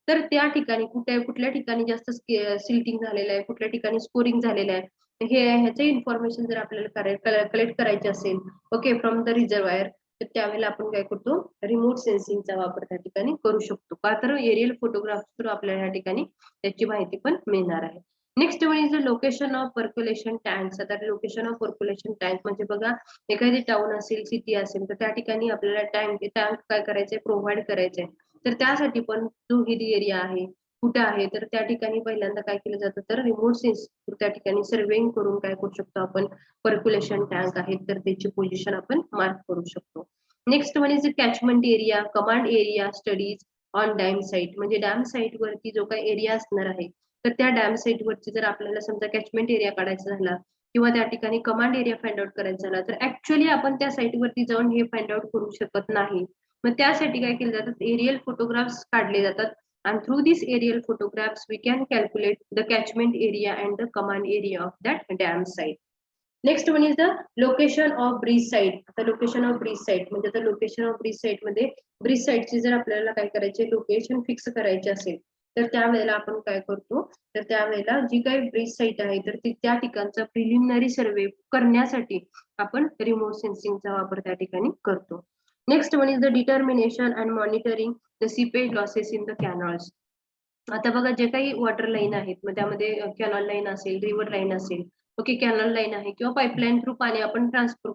[SPEAKER 1] तर त्या ठिकाणी कुठल्या ठिकाणी जास्त सिल्टिंग झालेलं आहे, कुठल्या ठिकाणी स्कोरिंग झालेलं आहे, हे ह्याचे इन्फॉर्मेशन जर आपल्याला कलेक्ट करायचे असेल, ओके, फ्रॉम द रिझर्वायर, तर त्यावेळेला आपण काय करतो, रिमोट सेन्सिंगचा वापर त्या ठिकाणी करू शकतो. का तर एरियल फोटोग्राफ थ्रू आपल्याला या ठिकाणी त्याची माहिती पण मिळणार आहे. Next one is the location of percolation tanks. आता लोकेशन ऑफ पर्क्युलेशन टँक म्हणजे बघा एखादी टाउन असेल, सिटी असेल तर त्या ठिकाणी आपल्याला टँक काय करायचंय, प्रोव्हाइड करायचंय. तर त्यासाठी पण जो हिली एरिया आहे कुठे आहे तर त्या ठिकाणी पहिल्यांदा काय केलं जातं, तर रिमोट सेन्सिंग त्या ठिकाणी सर्वेइंग करून काय करू शकतो आपण, पर्क्युलेशन टँक आहेत तर त्याची पोझिशन आपण मार्क करू शकतो. Next one is catchment area, command area studies on dam site. म्हणजे डॅम साईट वरती जो काही एरिया असणार आहे तर त्या डॅम साईट वरती जर आपल्याला समजा कॅचमेंट एरिया काढायचा झाला किंवा त्या ठिकाणी कमांड एरिया फाइंड आउट करायचा झाला तर ऍक्च्युअली आपण त्या साईट वरती जाऊन हे फाइंड आउट करू शकत नाही. मग त्यासाठी काय केलं जातं, एरियल फोटोग्राफ्स काढले जातात and through these aerial photographs we can calculate the catchment area and the command area of that dam site. Next one is the location of bridge site. आता लोकेशन ऑफ ब्रिज साइट म्हणजे आता location of bridge site मध्ये bridge साइटची जर आपल्याला काय करायचे, location fix करायचे असेल तर त्यावेळेला आपण काय करतो, तर त्यावेळेला जी काही ब्रिज साइट आहे तर त्या ठिकाणचा प्रिलिमिनरी सर्वे करण्यासाठी आपण रिमोट सेन्सिंगचा वापर त्या ठिकाणी करतो. Next one is the determination and monitoring the seepage losses in the canals. आता बघा जे काही वॉटर लाईन आहेत मग त्यामध्ये कॅनॉल लाईन असेल, रिव्हर लाईन असेल, ओके, कॅनॉल लाईन आहे किंवा पाईपलाईन थ्रू पाणी आपण ट्रान्सफर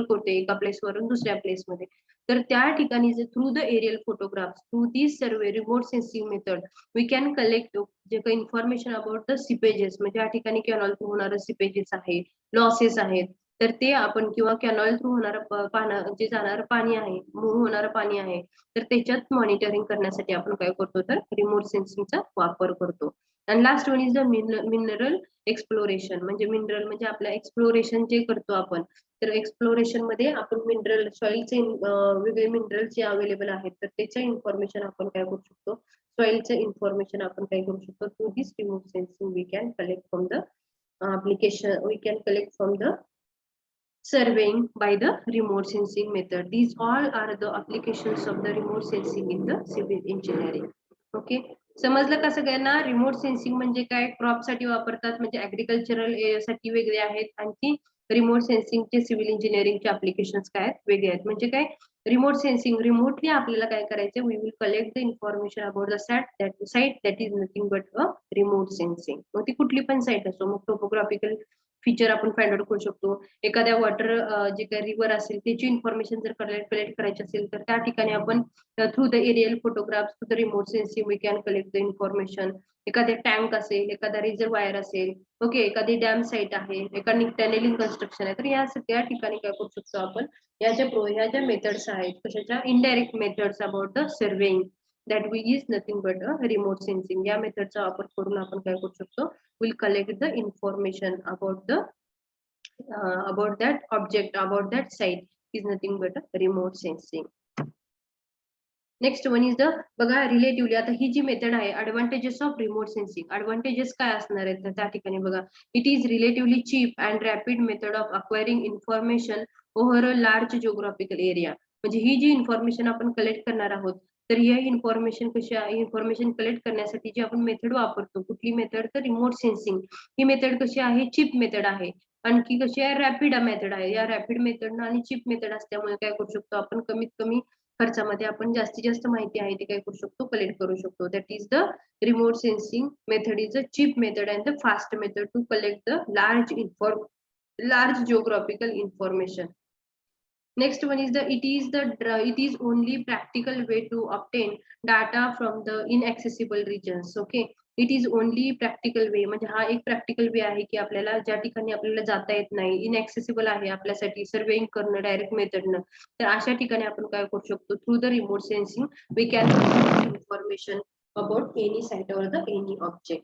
[SPEAKER 1] करतो एका प्लेसवरून दुसऱ्या प्लेसमध्ये. तर त्या ठिकाणी जे through the aerial photographs, through this survey remote sensing method we can collect जे काही इन्फॉर्मेशन अबाउट द सिपेजेस, म्हणजे या ठिकाणी कॅनॉल थ्रू होणारं सिपेजेस आहे, लॉसेस आहेत, तर ते आपण किंवा कॅनॉल थ्रू होणारं जे जाणारं पाणी आहे, मूव्ह होणारं पाणी आहे तर त्याच्यात मॉनिटरिंग करण्यासाठी आपण काय करतो, तर रिमोट सेन्सिंगचा वापर करतो. आणि last one is the mineral exploration. म्हणजे मिनरल म्हणजे आपल्या एक्सप्लोरेशन जे करतो आपण, तर एक्सप्लोरेशन मध्ये आपण मिनरल सॉइलचे वेगळे मिनरल जे अवेलेबल आहेत तर त्याचं इन्फॉर्मेशन आपण काय करू शकतो, सॉइलचं इन्फॉर्मेशन आपण काय करू शकतो, through this remote sensing we can collect from the application, we can collect from the surveying by the remote sensing method. These all are the applications of the remote sensing in the civil engineering. Okay, समजलं का सगळ्यांना? Remote sensing म्हणजे काय, crop साठी वापरतात म्हणजे agricultural साठी वेगळे आहेत, आणखी रिमोट सेन्सिंगचे सिव्हिल इंजिनिअरिंगचे ऍप्लिकेशन्स काय आहेत, वेगळे आहेत. म्हणजे काय, रिमोट सेन्सिंग, रिमोटली आपल्याला काय करायचं, we will collect the information about the site that is nothing but a remote sensing. मग ती कुठली पण साईट असो, मग टोपोग्राफिकल फीचर आपण फाइंड आउट करू शकतो. एखाद्या वॉटर जे काही रिव्हर असेल त्याची इन्फॉर्मेशन जर कलेक्ट करायची असेल तर त्या ठिकाणी आपण through the aerial photographs, through the remote sensing we can collect the information. एखादे टँक असेल, एखादा रिझर्वायर असेल, ओके, एखादी डॅम साईट आहे, एखादी टनेलिंग कन्स्ट्रक्शन आहे, तर या सगळ्या ठिकाणी काय करू शकतो आपण, ह्या ज्या मेथड्स आहेत कशाच्या, indirect methods about the surveying that we is nothing but a remote sensing, या मेथडचा वापर करून आपण काय करू शकतो, will collect the information about that object, about that site is nothing but a remote sensing. Next one is the, बघा relatively, आता ही जी मेथड आहे, advantages of remote sensing. Advantages काय असणार आहेत तर त्या ठिकाणी बघा, it is relatively cheap and rapid method of acquiring information over a large geographical area. म्हणजे ही जी इन्फॉर्मेशन आपण कलेक्ट करणार आहोत, तर ही इन्फॉर्मेशन इन्फॉर्मेशन कलेक्ट करण्यासाठी जी आपण मेथड वापरतो, कुठली मेथड तर रिमोट सेन्सिंग, ही मेथड कशी आहे, चीप मेथड आहे. आणखी कशी आहे, रॅपिड मेथड आहे. या रॅपिड मेथड आणि चीप मेथड असल्यामुळे काय करू शकतो आपण, कमीत कमी खर्चामध्ये आपण जास्तीत जास्त माहिती आहे ती काय करू शकतो, कलेक्ट करू शकतो. That is the remote sensing method is a cheap method and the fast method to collect the large geographical information. Next one is it is only practical way to obtain data from the inaccessible regions. Okay, it is only practical way, म्हणजे हा एक practical वे आहे की आपल्याला ज्या ठिकाणी आपल्याला जाता येत नाही, इनएक्सेसिबल आहे आपल्यासाठी सर्वेइंग करणं डायरेक्ट मेथडनं, तर अशा ठिकाणी आपण काय करू शकतो, through the remote sensing we can information about any site or the any object.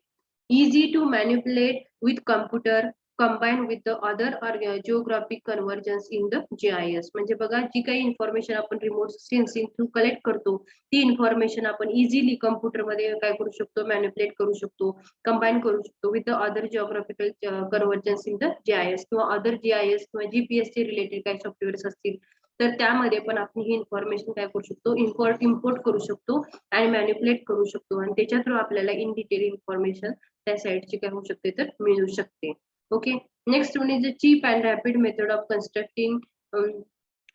[SPEAKER 1] Easy to manipulate with computer combined with the other or geographic convergence in the GIS. म्हणजे बघा, जी काही इन्फॉर्मेशन आपण रिमोट सेन्सिंग थ्रू कलेक्ट करतो, ती information आपण easily कम्प्युटरमध्ये काय करू शकतो, मॅनिपुलेट करू शकतो, कंबाईन करू शकतो with the other geographical convergence in the GIS किंवा अदर GIS किंवा GPS चे रिलेटेड काही सॉफ्टवेअर्स असतील, तर त्यामध्ये पण आपण ही इन्फॉर्मेशन काय करू शकतो, इम्पोर्ट करू शकतो आणि मॅनिपुलेट करू शकतो, आणि त्याच्या थ्रू आपल्याला इन डिटेल इन्फॉर्मेशन त्या साईटची काय होऊ शकते तर मिळू शकते. Okay, next one is the cheap and rapid method of constructing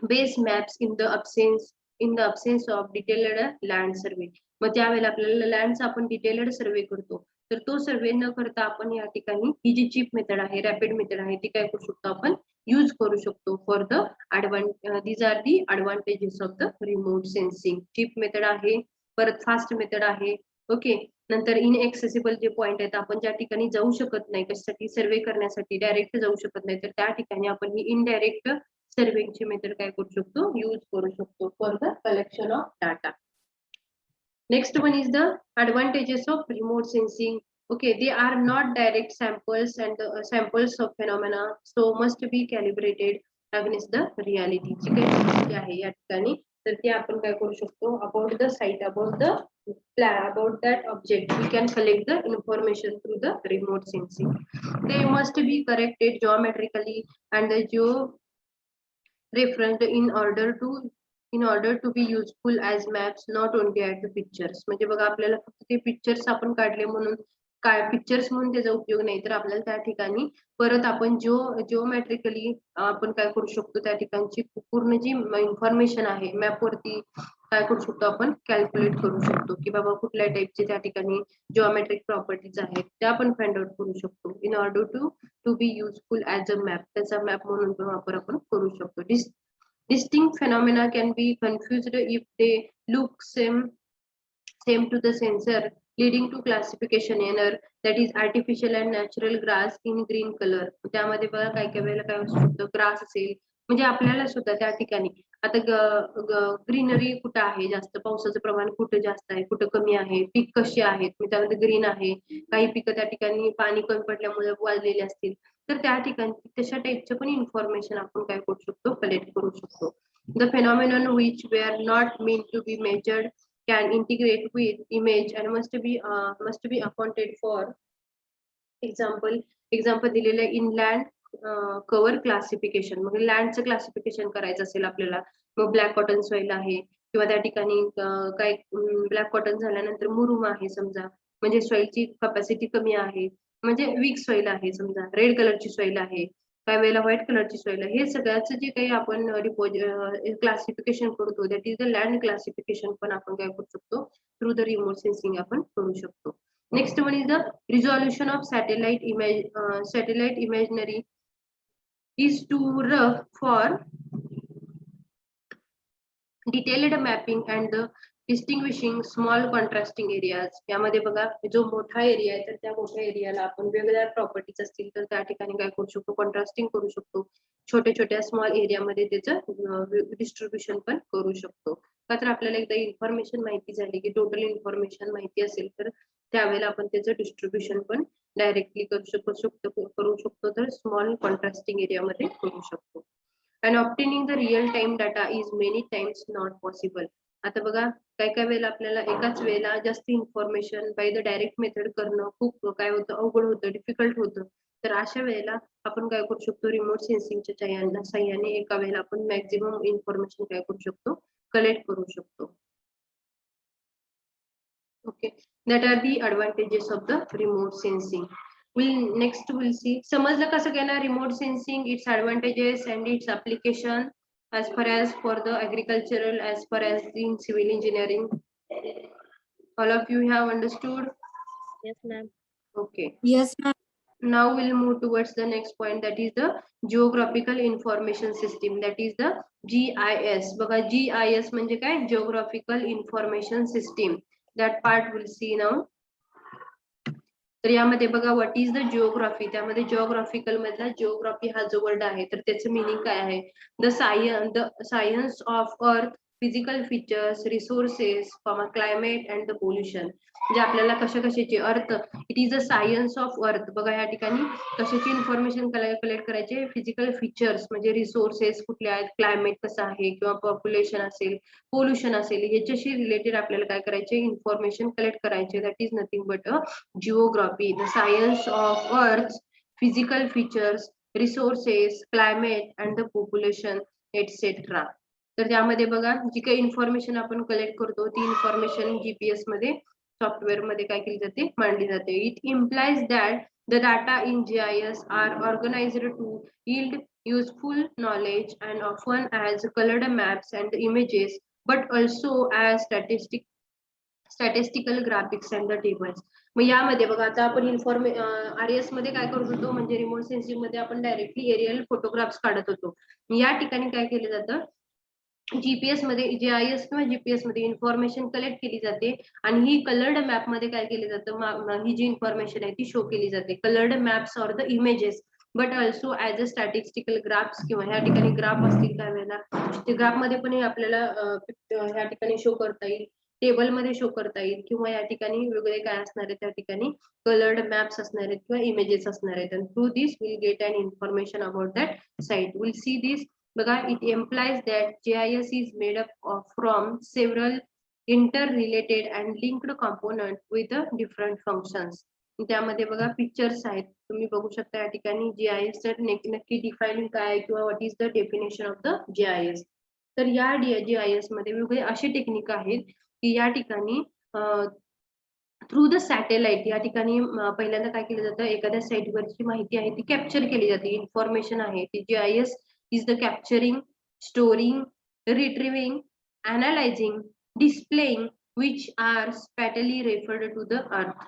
[SPEAKER 1] base maps in the absence of detailed land survey. मग त्यावेळेला आपल्याला लँडचा आपण डिटेल्ड सर्वे करतो, तर तो सर्वे न करता आपण या ठिकाणी ही जी चीप मेथड आहे, रॅपिड मेथड आहे, ती काय करू शकतो आपण यूज करू शकतो for the these are the advantages of the remote sensing. Cheap method आहे, परत फास्ट मेथड आहे. ओके, नंतर इनएक्सेसिबल जे पॉइंट आहेत, आपण ज्या ठिकाणी जाऊ शकत नाही, कशासाठी सर्वे करण्यासाठी डायरेक्ट जाऊ शकत नाही, तर त्या ठिकाणी आपण ही इनडायरेक्ट सर्वेची मेथड काय करू शकतो, यूज करू शकतो for the collection of data. Next one is the advantages of remote sensing. Okay, they are not direct samples and samples of phenomena, so must be calibrated against the reality. जी काही समस्या आहे या ठिकाणी, तर ते आपण काय करू शकतो, about the site, about the plan, about that object, we can collect the information through the remote sensing. They must be corrected geometrically and the geo referenced in order to be useful as maps, not only at the pictures. म्हणजे बघा, आपल्याला फक्त ते pictures आपण काढले म्हणून काय pictures म्हणून त्याचा उपयोग नाही, तर आपल्याला त्या ठिकाणी परत आपण जिओमेट्रिकली आपण काय करू शकतो, त्या ठिकाणची पूर्ण जी इन्फॉर्मेशन आहे मॅप वरती काय करू शकतो, आपण कॅल्क्युलेट करू शकतो की बाबा कुठल्या टाइपचे त्या ठिकाणी जिओमेट्रिक प्रॉपर्टीज आहेत, त्या आपण फाइंड आउट करू शकतो in order to be useful as a map. त्याचा मॅप म्हणून पण वापर आपण करू शकतो. Distinct phenomena can be confused if they look same to the sensor, leading to classification error, that is artificial and natural grass in green color. त्यामध्ये बघा काय काय वेळेला काय असू शकतं, ग्रास असेल, म्हणजे आपल्याला सुद्धा त्या ठिकाणी आता ग्रीनरी कुठं आहे जास्त, पावसाचं प्रमाण कुठं जास्त आहे, कुठं कमी आहे, पीक कशी आहेत, त्यामध्ये ग्रीन आहे, काही पिकं त्या ठिकाणी पाणी कमी पडल्यामुळे वाळलेली असतील, तर त्या ठिकाणी तशा टाइपचं पण इन्फॉर्मेशन आपण काय करू शकतो, कलेक्ट करू शकतो. The phenomenon which were not meant to be measured can integrate with image and must be accounted for. Example दिलेलं आहे, इनलँड कव्हर क्लासिफिकेशन. मग लँडचं क्लासिफिकेशन करायचं असेल आपल्याला, मग ब्लॅक कॉटन सॉइल आहे किंवा त्या ठिकाणी काय ब्लॅक कॉटन झाल्यानंतर मुरुम आहे समजा, म्हणजे सॉइलची कपॅसिटी कमी आहे, म्हणजे वीक सॉइल आहे समजा, रेड कलरची सॉइल आहे, काही वेळेला व्हाईट कलरची सॉइल आहे. हे सगळ्याचं जे काही आपण क्लासिफिकेशन करतो that is the land classification पण आपण काय करू शकतो थ्रू द रिमोट सेन्सिंग आपण करू शकतो. Next one is the resolution of satellite imaginary is too rough for detailed mapping and distinguishing small contrasting areas. यामध्ये बघा जो मोठा एरिया आहे तर त्या मोठ्या एरियाला आपण वेगवेगळ्या प्रॉपर्टीज असतील तर त्या ठिकाणी काय करू शकतो कॉन्ट्रास्टिंग करू शकतो. छोट्या छोट्या स्मॉल एरियामध्ये त्याचं डिस्ट्रीब्युशन पण करू शकतो. का तर आपल्याला एकदा इन्फॉर्मेशन माहिती झाली की टोटल इन्फॉर्मेशन माहिती असेल तर त्यावेळेला आपण त्याचं डिस्ट्रीब्युशन पण डायरेक्टली करू शकतो तर स्मॉल कॉन्ट्रास्टिंग एरियामध्ये करू शकतो. And obtaining the real time data is many times not possible. आता बघा काय वेळेला आपल्याला एकाच वेळेला जास्त information by the direct method करणं खूप काय होतं अवघड होतं डिफिकल्ट होतं. तर अशा वेळेला आपण काय करू शकतो रिमोट सेन्सिंगच्या साह्याने एका वेळेला आपण मॅक्झिमम इन्फॉर्मेशन काय करू शकतो कलेक्ट करू शकतो. Okay, that are the advantages of the remote sensing. We'll see समजलं कसं घेणार remote sensing, its advantages and its application as far as for the agricultural as far as in civil engineering. All of you have understood?
[SPEAKER 2] Yes, ma'am.
[SPEAKER 1] Okay.
[SPEAKER 3] Yes, ma'am.
[SPEAKER 1] Now we'll move towards the next point, that is the geographical information system, that is the GIS. बघा GIS म्हणजे काय geographical information system. That part we'll see now. तर यामध्ये बघा what is the geography, त्यामध्ये geographical मधला geography हा जो वर्ड आहे तर त्याचं मिनिंग काय आहे the science of earth physical features resources climate and the pollution. म्हणजे आपल्याला कशाची earth it is the science of earth. बघा या ठिकाणी कशाची इन्फॉर्मेशन कलेक्ट करायचे फिजिकल फीचर्स म्हणजे रिसोर्सेस कुठले आहेत क्लायमेट कसं आहे किंवा पॉप्युलेशन असेल पोल्युशन असेल याच्याशी रिलेटेड आपल्याला काय करायचे इन्फॉर्मेशन कलेक्ट करायचे. That is nothing but a geography, the science of earth's physical features, resources, climate and the population etc. तर त्यामध्ये बघा जी काही इन्फॉर्मेशन आपण कलेक्ट करतो ती इन्फॉर्मेशन जीपीएस मध्ये सॉफ्टवेअर मध्ये काय केली जाते मांडली जाते. It implies that the data in GIS are organized to yield useful knowledge and often as colored maps and images but also as statistical graphics and the tables. मग यामध्ये बघा आता आपण आरएस मध्ये काय करत होतो म्हणजे रिमोट सेन्सिंग मध्ये आपण डायरेक्टली एरियल फोटोग्राफ्स काढत होतो. या ठिकाणी काय केलं जातं जीपीएस मध्ये जीआयएस किंवा जीपीएस मध्ये इन्फॉर्मेशन कलेक्ट केली जाते आणि ही कलर्ड मॅप मध्ये काय केलं जातं ही जी इन्फॉर्मेशन आहे ती शो केली जाते coloured maps or the images but also as a statistical graphs किंवा ह्या ठिकाणी ग्राफ असतील त्यावेळेला ते ग्राफ मध्ये पण आपल्याला ह्या ठिकाणी शो करता येईल टेबल मध्ये शो करता येईल किंवा या ठिकाणी वेगळे काय असणार आहे त्या ठिकाणी कलर्ड मॅप्स असणार आहेत किंवा इमेजेस असणार आहेत. and through this we'll get an information about that site. We'll see this. बघा it implies that GIS is made up from several interrelated and linked components with different functions. त्यामध्ये बघा pictures आहेत तुम्ही बघू शकता या ठिकाणी GIS तर नक्की डिफाईनिंग काय आहे किंवा what is the definition of the GIS. तर या GIS मध्ये वेगवेगळे असे टेक्निक आहेत की या ठिकाणी थ्रू द सॅटेलाइट या ठिकाणी पहिल्यांदा काय केलं जातं एखाद्या साईटवरची माहिती आहे ती कॅप्चर केली जाते इन्फॉर्मेशन आहे ती GIS is the capturing, storing, retrieving, analyzing, displaying which are spatially referred to the earth.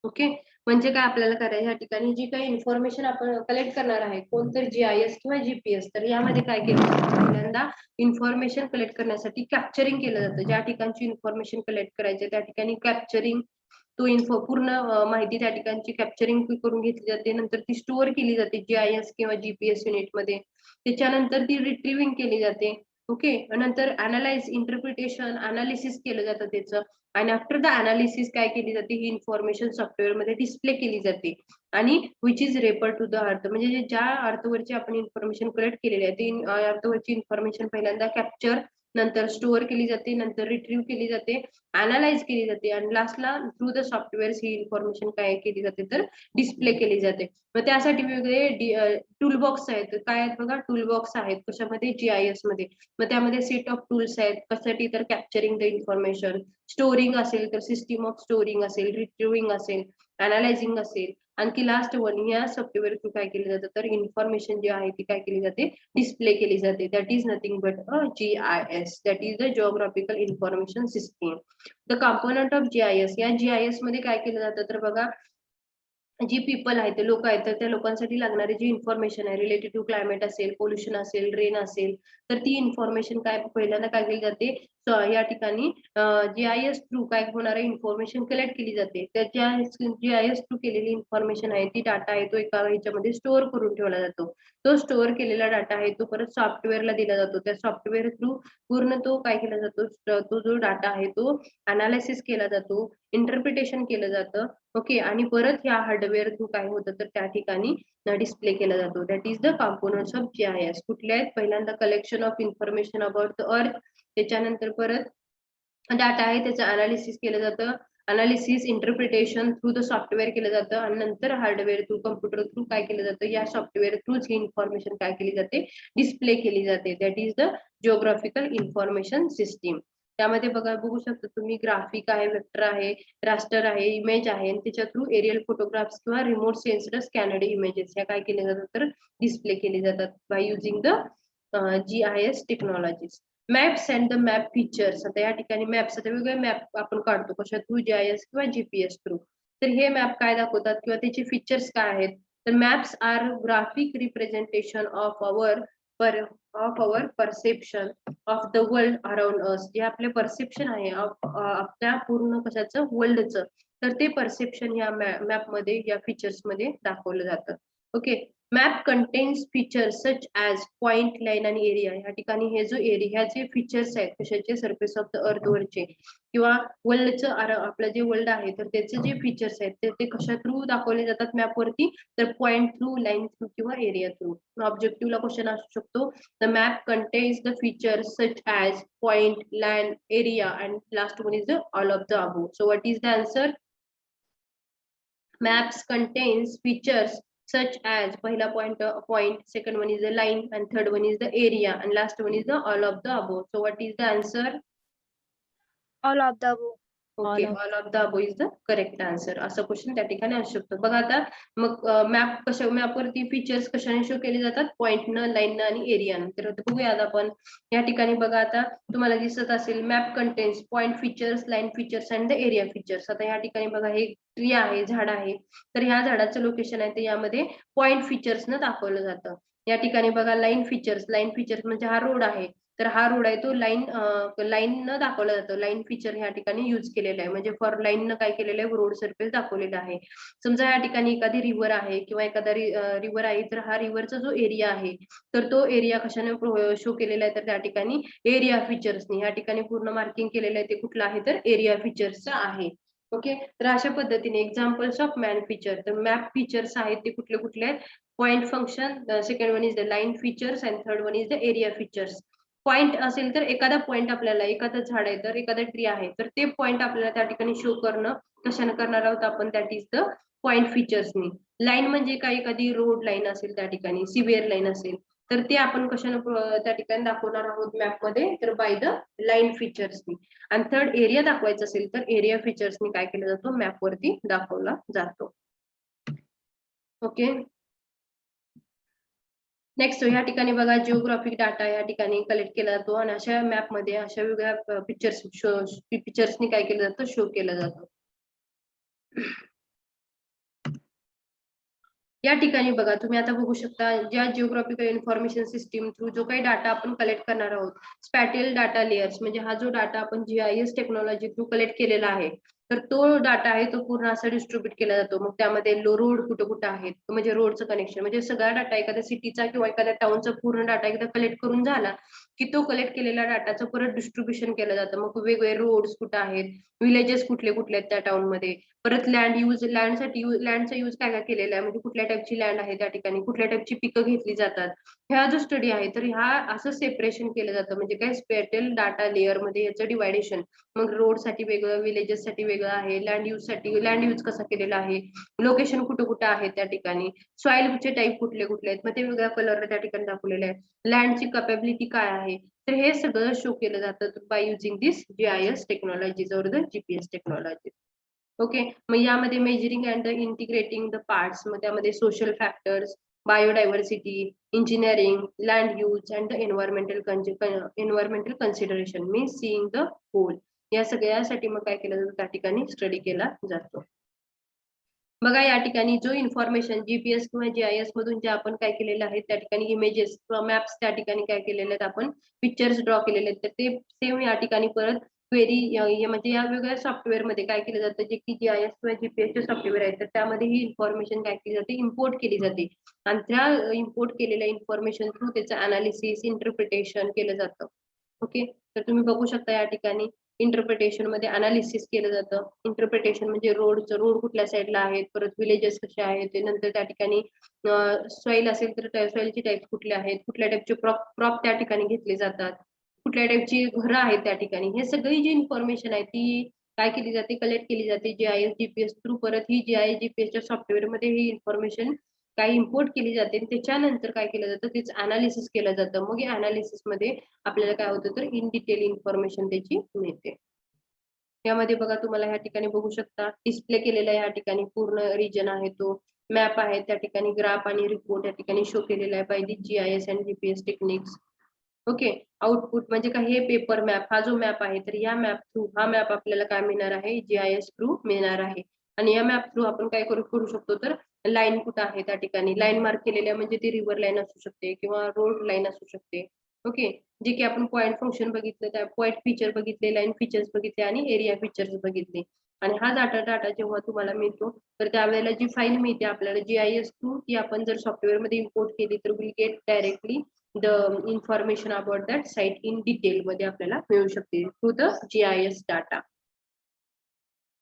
[SPEAKER 1] Okay म्हणजे काय आपल्याला करायचं या ठिकाणी जी काही इन्फॉर्मेशन आपण कलेक्ट करणार आहे कोणतर जीआयएस किंवा जीपीएस तर यामध्ये काय केलं जातं पहिल्यांदा इन्फॉर्मेशन कलेक्ट करण्यासाठी कॅप्चरिंग केलं जातं. ज्या ठिकाणची इन्फॉर्मेशन कलेक्ट करायची त्या ठिकाणी कॅप्चरिंग तो पूर्ण माहिती त्या ठिकाणची कॅप्चरिंग करून घेतली जाते नंतर ती स्टोअर केली जाते जीआयएस किंवा जीपीएस युनिट मध्ये त्याच्यानंतर ती रिट्रीव्हिंग केली जाते. ओके नंतर अनालाइज इंटरप्रिटेशन अनालिसिस केलं जातं त्याचं आणि आफ्टर द अनालिसिस काय केली जाते ही इन्फॉर्मेशन सॉफ्टवेअर मध्ये डिस्प्ले केली जाते आणि which is refer to the earth म्हणजे ज्या अर्थवरची आपण इन्फॉर्मेशन कलेक्ट केलेली आहे ती अर्थवरची इन्फॉर्मेशन पहिल्यांदा कॅप्चर नंतर स्टोअर केली जाते नंतर रिट्रीव्ह केली जाते अनालाइज केली जाते आणि लास्टला through the software he information काय केली जाते तर डिस्प्ले केली जाते. मग त्यासाठी वेगवेगळे टूल बॉक्स आहेत काय आहेत बघा टूल बॉक्स आहेत कशामध्ये जीआयएस मध्ये मग त्यामध्ये सेट ऑफ टूल्स आहेत कशासाठी तर कॅप्चरिंग द इन्फॉर्मेशन स्टोरिंग असेल तर सिस्टीम ऑफ स्टोरिंग असेल रिट्रीव्हिंग असेल अनालायझिंग असेल आणखी लास्ट वन, या सॉफ्टवेअर थ्रू काय केलं जातं तर इन्फॉर्मेशन जी आहे ती काय केली जाते, डिस्प्ले केली जाते. That is nothing but a GIS, that is the geographical information system. The component of GIS, या GIS मध्ये काय केलं जातं तर बघा, जी पीपल आहेत, ते लोक आहेत, तर त्या लोकांसाठी लागणारी जी इन्फॉर्मेशन आहे रिलेटेड टू क्लायमेट असेल, पोल्युशन असेल, रेन असेल, तर ती इन्फॉर्मेशन काय पहिल्यांदा काय केली जाते, या ठिकाणी GIS थ्रू काय होणारे इन्फॉर्मेशन कलेक्ट केली जाते. त्याच्या GIS थ्रू केलेली इन्फॉर्मेशन आहे, ती डाटा आहे तो एका ह्याच्यामध्ये स्टोअर करून ठेवला जातो. तो स्टोअर केलेला डाटा आहे तो परत सॉफ्टवेअरला दिला जातो. त्या सॉफ्टवेअर थ्रू पूर्ण तो काय केला जातो, तो जो डाटा आहे तो अनालिसिस केला जातो, इंटरप्रिटेशन केलं जातं. ओके, आणि परत या हार्डवेअर थ्रू काय होतं तर त्या ठिकाणी डिस्प्ले केला जातो. That is the components of GIS. कुठले आहेत, पहिल्यांदा collection of information about the earth, त्याच्यानंतर परत डाटा आहे त्याचं अनालिसिस केलं जातं, analysis interpretation through the software केलं जातं, आणि नंतर हार्डवेअर थ्रू कम्प्युटर थ्रू काय केलं जातं, या सॉफ्टवेअर थ्रूच ही इन्फॉर्मेशन काय केली जाते, डिस्प्ले केली जाते. That is the geographical information system. त्यामध्ये बघू शकता तुम्ही, ग्राफिक आहे, वेक्टर आहे, रास्टर आहे, इमेज आहे, आणि त्याच्या थ्रू एरियल फोटोग्राफ्स किंवा रिमोट सेन्सड स्कॅनर्ड इमेजेस या काय केले जातात तर डिस्प्ले केले जातात by using the GIS technologies. Maps and the map features, आता या ठिकाणी मॅप्स, आता वेगवेगळे मॅप आपण काढतो कशा थ्रू, GIS किंवा GPS थ्रू. तर हे मॅप काय दाखवतात किंवा त्याचे फीचर्स काय आहेत, तर maps are graphic representation of our perception of the world around us. जे आपले परसेप्शन आहे आपल्या पूर्ण कशाचं, वर्ल्डचं, तर ते परसेप्शन या मॅप मध्ये, या फीचर्स मध्ये दाखवलं जातं. Okay, map contains features such as point, line आणि एरिया. या ठिकाणी हे जो एरिया, ह्याचे फीचर्स आहेत कशाचे, सरफेस ऑफ द अर्थ वरचे किंवा वर्ल्डचं, आपलं जे वर्ल्ड आहे तर त्याचे जे फीचर्स आहेत ते कशा थ्रू दाखवले जातात मॅप वरती, तर पॉइंट थ्रू, लाईन थ्रू किंवा एरिया थ्रू. ऑब्जेक्टिव्हला क्वेश्चन असू शकतो, the map contains the features such as point, land, area, and last one is the all of the above. So what is the answer? Maps contains features such as, पहिला point, second one is the line, and third one is the area, and last one is the all of the above. So what is the answer?
[SPEAKER 2] All of the above.
[SPEAKER 1] Okay, all of the above is the correct answer. असं question त्या ठिकाणी असू शकतो. बघा आता मग मॅपवरती features कशाने show केले जातात, पॉइंटनं, लाईननं आणि एरियानं. तर बघूया आपण या ठिकाणी. बघा आता तुम्हाला दिसत असेल, map contains point features, line features and the area features. आता या ठिकाणी बघा, हे ट्री आहे, झाड आहे, तर ह्या झाडाचं लोकेशन आहे ते यामध्ये पॉइंट फीचर्सनं दाखवलं जातं. या ठिकाणी बघा, लाईन फीचर्स म्हणजे हा रोड आहे, तर हा रोड आहे तो लाईन न दाखवला जातो. लाईन फीचर ह्या ठिकाणी यूज केलेला आहे, म्हणजे फॉर लाईन न काय केलेलं आहे, रोड सरफेस दाखवलेला आहे. समजा या ठिकाणी एखादी रिव्हर आहे किंवा एखादा रिव्हर आहे, तर हा रिव्हरचा जो एरिया आहे तर तो एरिया कशाने शो केलेला आहे, तर त्या ठिकाणी एरिया फीचर्सनी या ठिकाणी पूर्ण मार्किंग केलेलं आहे. ते कुठलं आहे तर एरिया फीचर्सचं आहे. ओके, तर अशा पद्धतीने एक्झाम्पल्स ऑफ मॅन फीचर, तर मॅप फीचर्स आहेत ते कुठले कुठले आहेत, point function, second one is the line features, and third one is the area features. Point असेल तर एखादा पॉइंट, आपल्याला एखादं झाड आहे तर एखादा ट्री आहे, तर ते पॉइंट आपल्याला त्या ठिकाणी शो करणं कशाने करणार आहोत आपण, दॅट इज द पॉइंट फीचर्सनी. लाईन म्हणजे काय, एखादी रोड लाईन असेल त्या ठिकाणी, सिव्हिअर लाईन असेल, तर ते आपण कशाने त्या ठिकाणी दाखवणार आहोत मॅप मध्ये, तर बाय द लाईन फीचर्सनी. आणि थर्ड एरिया दाखवायचा असेल तर एरिया फीचर्सनी काय केलं जातो, मॅप वरती दाखवला जातो. ओके, नेक्स्ट या ठिकाणी बघा, जिओग्राफिक डाटा या ठिकाणी कलेक्ट केला जातो, आणि अशा मॅप मध्ये अशा वेगळ्या पिक्चर्सनी काय केलं जातं, शो केलं जातं. या ठिकाणी बघा, तुम्ही आता बघू शकता, ज्या जिओग्राफिकल इन्फॉर्मेशन सिस्टीम थ्रू जो काही डाटा आपण कलेक्ट करणार आहोत, स्पॅटियल डाटा लेयर्स, म्हणजे हा जो डाटा आपण GIS टेक्नॉलॉजी थ्रू कलेक्ट केलेला आहे, तर तो डाटा आहे तो पूर्ण असा डिस्ट्रीब्युट केला जातो. मग त्यामध्ये रोड कुठं कुठं आहेत, म्हणजे रोडचं कनेक्शन, म्हणजे सगळा डाटा एखाद्या सिटीचा किंवा एखाद्या टाउनचा पूर्ण डाटा एकदा कलेक्ट करून झाला की तो कलेक्ट केलेल्या डाटाचं परत डिस्ट्रीब्युशन केलं जातं. मग वेगवेगळे रोड्स कुठे आहेत, विलेजेस कुठले कुठले आहेत त्या टाउन मध्ये, परत लँडचा यूज काय काय केलेला आहे, म्हणजे कुठल्या टाईपची लँड आहे त्या ठिकाणी, कुठल्या टाईपची पिकं घेतली जातात, ह्या जो स्टडी आहे तर ह्या असं सेपरेशन केलं जातं. म्हणजे काय, स्पेटियल डाटा लेअर मध्ये याचं डिवायडेशन. मग रोड साठी वेगळं, विलेजेस साठी वेगळं आहे, लँड यूज कसा केलेला आहे, लोकेशन कुठं कुठं आहे त्या ठिकाणी, सॉइलचे टाईप कुठले कुठले आहेत, मग ते वेगळ्या कलर त्या ठिकाणी दाखवलेले आहे, लँडची कॅपेबिलिटी काय आहे, तर हे सगळं शो केलं जातं by using this GIS technologies or the GPS technology. Okay, मग यामध्ये measuring and integrating the parts, मग त्यामध्ये social factors, biodiversity, engineering, land use and the environmental consideration means seeing the whole. या सगळ्यासाठी मग काय केलं जातं, त्या ठिकाणी स्टडी केला जातो. बघा या ठिकाणी जो इन्फॉर्मेशन जीपीएस किंवा जीआयएस मधून जे आपण काय केलेलं आहे, त्या ठिकाणी इमेजेस किंवा मॅप्स त्या ठिकाणी काय केलेले आहेत, आपण पिक्चर्स ड्रॉ केलेले आहेत, तर ते सेम या ठिकाणी परत क्वेरी म्हणजे या वेगळ्या सॉफ्टवेअर मध्ये काय केलं जातं, जे की जीआयएस किंवा जीपीएस चे सॉफ्टवेअर आहे, तर त्यामध्ये ही इन्फॉर्मेशन काय केली जाते, इम्पोर्ट केली जाते. आणि त्या इम्पोर्ट केलेल्या इन्फॉर्मेशन थ्रू त्याचं अनालिसिस, इंटरप्रिटेशन केलं जातं. ओके, तर तुम्ही बघू शकता या ठिकाणी इंटरप्रिटेशन मध्ये अनालिसिस केलं जातं. इंटरप्रिटेशन म्हणजे रोड कुठल्या साईडला आहेत, परत विलेजेस कसे आहेत, ते नंतर त्या ठिकाणी सॉइल असेल तर सॉइलचे टाईप कुठले आहेत, कुठल्या टाईपचे क्रॉप त्या ठिकाणी घेतले जातात, कुठल्या टाईपची घरं आहेत त्या ठिकाणी, हे सगळी जी इन्फॉर्मेशन आहे ती काय केली जाते, कलेक्ट केली जाते जीआयएस जीपीएस थ्रू. परत ही जीआयएस जीपीएसच्या सॉफ्टवेअर मध्ये ही इन्फॉर्मेशन काय इम्पोर्ट केली जाते, त्याच्यानंतर काय केलं जातं, त्याचं अनालिसिस केलं जातं. मग या अनालिसिस मध्ये आपल्याला काय होतं, तर इन डिटेल इन्फॉर्मेशन त्याची मिळते. यामध्ये बघा तुम्हाला ह्या ठिकाणी बघू शकता डिस्प्ले केलेला या ठिकाणी पूर्ण रिजन आहे, तो मॅप आहे, त्या ठिकाणी ग्राफ आणि रिपोर्ट या ठिकाणी शो केलेला आहे by the GIS and GPS techniques. Okay, output म्हणजे काय, हे पेपर मॅप, हा जो मॅप आहे, तर या मॅप थ्रू हा मॅप आपल्याला काय मिळणार आहे, जीआयएस थ्रू मिळणार आहे. आणि या मॅप थ्रू आपण काय करू शकतो, तर लाईन कुठं आहे त्या ठिकाणी लाईन मार्क केलेल्या, म्हणजे ती रिव्हर लाईन असू शकते किंवा रोड लाईन असू शकते. ओके, जे की आपण पॉईंट फंक्शन बघितलं, त्या पॉईंट फीचर बघितले, लाईन फीचर्स बघितले आणि एरिया फीचर्स बघितले. आणि हा डाटा जेव्हा तुम्हाला मिळतो, तर त्यावेळेला जी फाईल मिळते आपल्याला जीआयएस थ्रू, ती आपण जर सॉफ्टवेअर मध्ये इम्पोर्ट केली तर will get directly the information about that site in detail मध्ये आपल्याला मिळू शकते through the GIS data.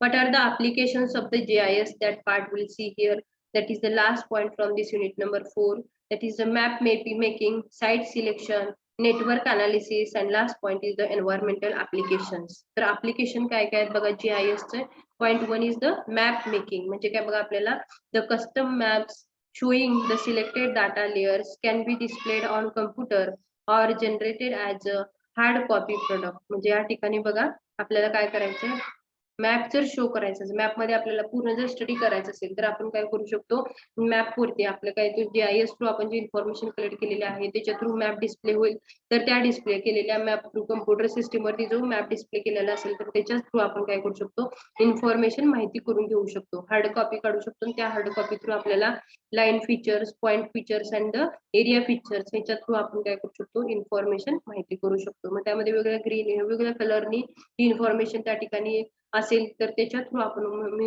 [SPEAKER 1] What are the applications of the GIS? That part we'll see here. That is the last point from this unit number 4. That is the map making, site selection, network analysis, and last point is the environmental applications. तर application काय काय आहेत बघा GIS चे. Point 1 is the map making. म्हणजे काय बघा आपल्याला the custom maps showing the selected data layers can be displayed on computer or generated as a hard copy product. म्हणजे या ठिकाणी बघा आपल्याला काय करायचंय, मॅप जर शो करायचं, मॅप मध्ये आपल्याला पूर्ण जर स्टडी करायचं असेल, तर आपण काय करू शकतो, मॅप वरती आपलं काय जीआयएस थ्रू आपण जे इन्फॉर्मेशन कलेक्ट केलेली आहे त्याच्या थ्रू मॅप डिस्प्ले होईल. तर त्या डिस्प्ले केलेल्या मॅप थ्रू कम्प्युटर सिस्टीम वरती जो मॅप डिस्प्ले केलेला असेल, तर त्याच्या थ्रू आपण काय करू शकतो, इन्फॉर्मेशन माहिती करून घेऊ शकतो, हार्ड कॉपी काढू शकतो. त्या हार्ड कॉपी थ्रू आपल्याला line features, point features and area features ह्याच्या थ्रू आपण काय करू शकतो, इन्फॉर्मेशन माहिती करू शकतो. मग त्यामध्ये वेगवेगळ्या ग्रीन वेगवेगळ्या कलरनी इन्फॉर्मेशन त्या ठिकाणी असेल, तर त्याच्या थ्रू आपण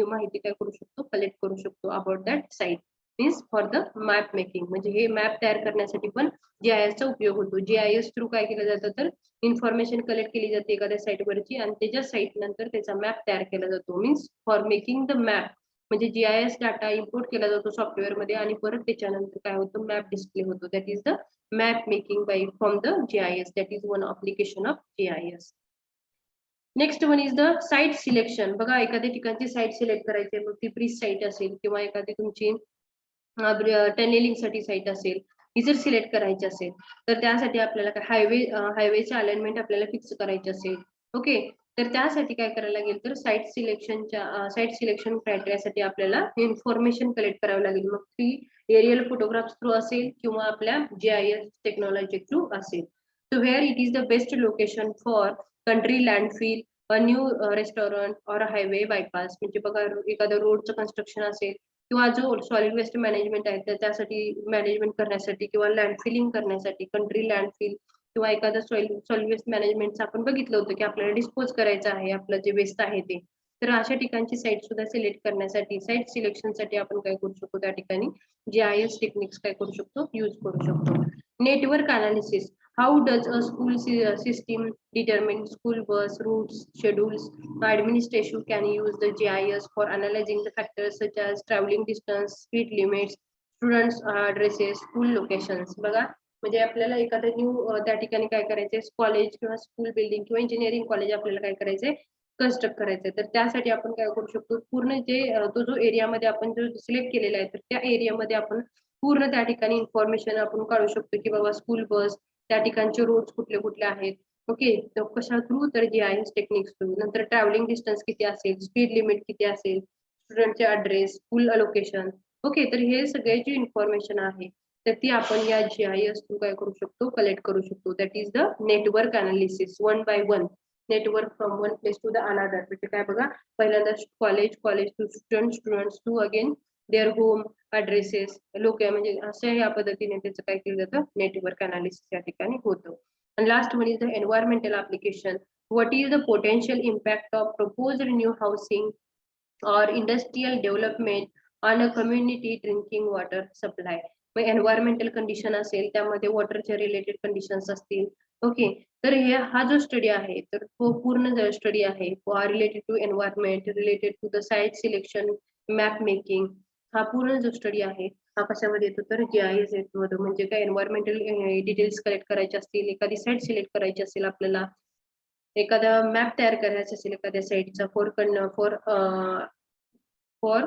[SPEAKER 1] माहिती काय करू शकतो, कलेक्ट करू शकतो about that site. Means for the map making, म्हणजे हे मॅप तयार करण्यासाठी पण जीआयएस चा उपयोग होतो. जीआयएस थ्रू काय केलं जातं, तर इन्फॉर्मेशन कलेक्ट केली जाते एखाद्या साईट वरची आणि त्याच्या साईट नंतर त्याचा मॅप तयार केला जातो. Means for making the map, म्हणजे जीआयएस डाटा इम्पोर्ट केला जातो सॉफ्टवेअर मध्ये आणि परत त्याच्यानंतर काय होतं, मॅप डिस्प्ले होतो. That is the map making by from the GIS. That is one application of GIS. Next one is the site selection. बघा एखाद्या ठिकाणची साईट सिलेक्ट करायची, मग ती ब्रिज साईट असेल किंवा एखादी तुमची टनेलिंग साठी साईट असेल, ही जर सिलेक्ट करायची असेल, तर त्यासाठी आपल्याला काय हायवेचे अलाइनमेंट आपल्याला फिक्स करायचे असेल. ओके, तर त्यासाठी काय करायला लागेल, तर साईट सिलेक्शन क्रायटेरियासाठी आपल्याला इन्फॉर्मेशन कलेक्ट करावी लागेल. मग ती एरियल फोटोग्राफ्स थ्रू असेल किंवा आपल्या जीआयएस टेक्नॉलॉजी थ्रू असेल. So where it is the best location for country landfill, a new restaurant और हायवे बायपास. म्हणजे बघा एखादं रोडचं कन्स्ट्रक्शन असेल किंवा जो सॉलिड वेस्ट मॅनेजमेंट आहे त्याच्यासाठी मॅनेजमेंट करण्यासाठी किंवा लँडफिलिंग करण्यासाठी, कंट्री लँडफिल किंवा एखादं सॉलिड वेस्ट मॅनेजमेंटचं आपण बघितलं होतं की आपल्याला डिस्पोज करायचं आहे आपलं जे वेस्ट आहे ते, तर अशा ठिकाणची साईट सुद्धा सिलेक्ट करण्यासाठी, साईट सिलेक्शनसाठी आपण काय करू शकतो, त्या ठिकाणी जीआयएस टेक्निक्स काय करू शकतो, यूज करू शकतो. Network analysis. How does a school system determine school bus routes, schedules? Administration can use the GIS for analyzing the factors such as traveling distance, speed limits, students addresses, school locations. बघा म्हणजे आपल्याला एखादं new त्या ठिकाणी काय करायचंय, college किंवा school building किंवा इंजिनिअरिंग कॉलेज आपल्याला काय करायचंय, कन्स्ट्रक्ट करायचंय. तर त्यासाठी आपण काय करू शकतो, पूर्ण जे तो जो एरियामध्ये आपण जो सिलेक्ट केलेला आहे, तर त्या एरियामध्ये आपण पूर्ण त्या ठिकाणी इन्फॉर्मेशन आपण काढू शकतो की बाबा स्कूल बस, त्या ठिकाणचे रोड्स कुठले कुठले आहेत, ओके, तर कशा थ्रू, तर GIS टेक्निक्स थ्रू. नंतर ट्रॅव्हलिंग डिस्टन्स किती असेल, स्पीड लिमिट किती असेल, स्टुडंटचे ॲड्रेस, स्कूल अलोकेशन. ओके, तर हे सगळे जी इन्फॉर्मेशन आहे तर ती आपण या GIS थ्रू काय करू शकतो, कलेक्ट करू शकतो. That is the network analysis, one by one network from one place to the another. म्हणजे काय बघा, पहिल्यांदा college to students to again their home addresses लोक, म्हणजे असं या पद्धतीने त्याचं काय केलं जातं, नेटवर्क अनालिसिस या ठिकाणी होतं. And last one is the environmental application. What is the potential impact of proposed new housing or industrial development on a community drinking water supply? मग एन्व्हायरमेंटल कंडिशन असेल, त्यामध्ये वॉटरच्या रिलेटेड कंडिशन्स असतील. Okay, तर हा जो स्टडी आहे तर तो पूर्ण जो स्टडी आहे related to environment, related to the site selection, map making, हा पूर्ण जो स्टडी आहे हा कशामध्ये येतो, तर GIS येतो. म्हणजे काय, एन्व्हायरमेंटल डिटेल्स कलेक्ट करायचे असतील, एखादी साईट सिलेक्ट करायची असेल आपल्याला, एखादा मॅप तयार करायचा असेल एखाद्या साईटचा फॉर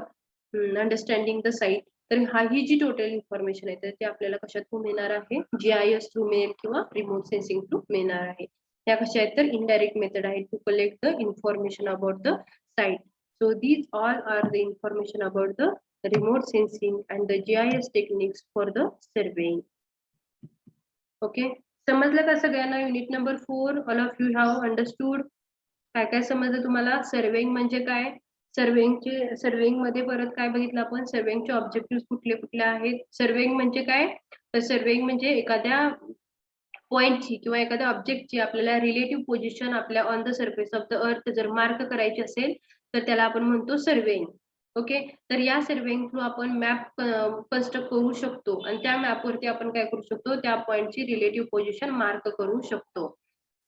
[SPEAKER 1] अंडरस्टँडिंग द साईट, तर ही जी टोटल इन्फॉर्मेशन आहे तर ती आपल्याला कशात थ्रू मिळणार आहे, GIS थ्रू मिळेल किंवा रिमोट सेन्सिंग थ्रू मिळणार आहे. त्या कशा आहेत, तर इनडायरेक्ट मेथड आहे to collect the information about the site. So these all are the information about the remote sensing and the GIS techniques for the surveying. Okay, समजलं का सगळ्यांना? Unit number 4 all of you have understood. काय काय समजलं तुम्हाला? Surveying म्हणजे काय, surveying मध्ये परत काय बघितलं आपण, सर्वेइंगचे ऑब्जेक्टिव्ह कुठले कुठले आहेत. सर्वेइंग म्हणजे काय, तर सर्वेइंग म्हणजे एखाद्या पॉइंटची किंवा एखाद्या ऑब्जेक्टची आपल्याला रिलेटिव्ह पोझिशन आपल्या on the surface of the अर्थ जर मार्क करायची असेल तर त्याला आपण म्हणतो सर्वेइंग. ओके, तर या सर्वेइंग थ्रू आपण मॅप कन्स्ट्रक्ट करू शकतो आणि त्या मॅपवरती आपण काय करू शकतो, त्या पॉइंटची रिलेटिव्ह पोझिशन मार्क करू शकतो.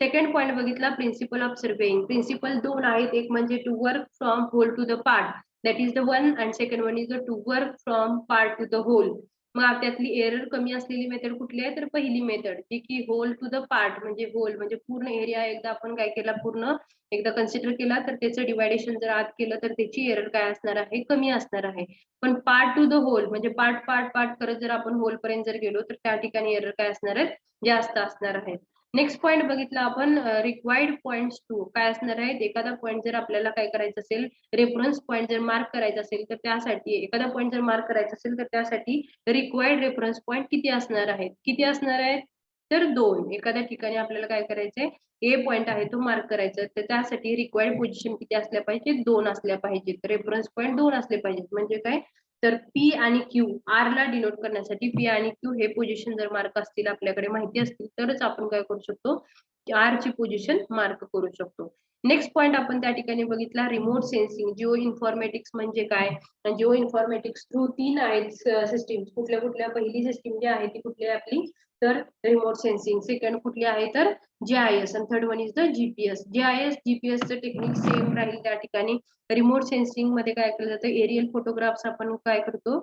[SPEAKER 1] सेकंड पॉइंट बघितला, प्रिन्सिपल ऑफ सर्वेइंग. प्रिन्सिपल दोन आहेत, एक म्हणजे to work from whole to the part, that is the one, and second one is the to work from part to the whole. मग त्यातली error कमी असलेली मेथड कुठली आहे, तर पहिली मेथड, जी की होल टू द पार्ट, म्हणजे होल म्हणजे पूर्ण एरिया एकदा आपण काय केला, पूर्ण एकदा कन्सिडर केला तर त्याचं डिवायडेशन जर आत केलं तर त्याची एरर काय असणार आहे, कमी असणार आहे. पण पार्ट टू द होल म्हणजे पार्ट पार्ट पार्ट करत जर आपण होल पर्यंत जर गेलो तर त्या ठिकाणी एरर काय असणार आहे, जास्त असणार आहे. नेक्स्ट पॉइंट बघितला आपण, रिक्वायर्ड पॉइंट्स टू काय असणार आहेत. एखादा पॉइंट जर आपल्याला काय करायचं असेल, रेफरन्स पॉइंट जर मार्क करायचा असेल तर त्यासाठी, एखादा पॉइंट जर मार्क करायचा असेल तर त्यासाठी रिक्वायर्ड रेफरन्स पॉइंट किती असणार आहेत, किती असणार आहेत, तर 2. एखाद्या ठिकाणी आपल्याला काय करायचंय, ए पॉइंट आहे तो मार्क करायचा, तर त्यासाठी रिक्वायर्ड पोझिशन किती असल्या पाहिजे, 2 असल्या पाहिजेत. रेफरन्स पॉइंट 2 असले पाहिजेत. म्हणजे काय, तर पी आणि क्यू, आर ला डिनोट करण्यासाठी पी आणि क्यू हे पोझिशन जर मार्क असतील, आपल्याकडे माहिती असतील, तरच आपण काय करू शकतो, आर ची पोझिशन मार्क करू शकतो. नेक्स्ट पॉइंट आपण त्या ठिकाणी बघितला, रिमोट सेन्सिंग. जिओ इन्फॉर्मेटिक्स म्हणजे काय, जिओ इन्फॉर्मेटिक्स थ्रू 3 आहेत सिस्टीम. कुठल्या कुठल्या, पहिली सिस्टीम जी आहे ती कुठली आहे आपली, तर रिमोट सेन्सिंग. सेकंड कुठली आहे, तर GIS, आणि third one is the GPS. GIS GPS चं टेक्निक सेम राहील त्या ठिकाणी. रिमोट सेन्सिंग मध्ये काय केलं जातं, एरियल फोटोग्राफ्स आपण काय करतो,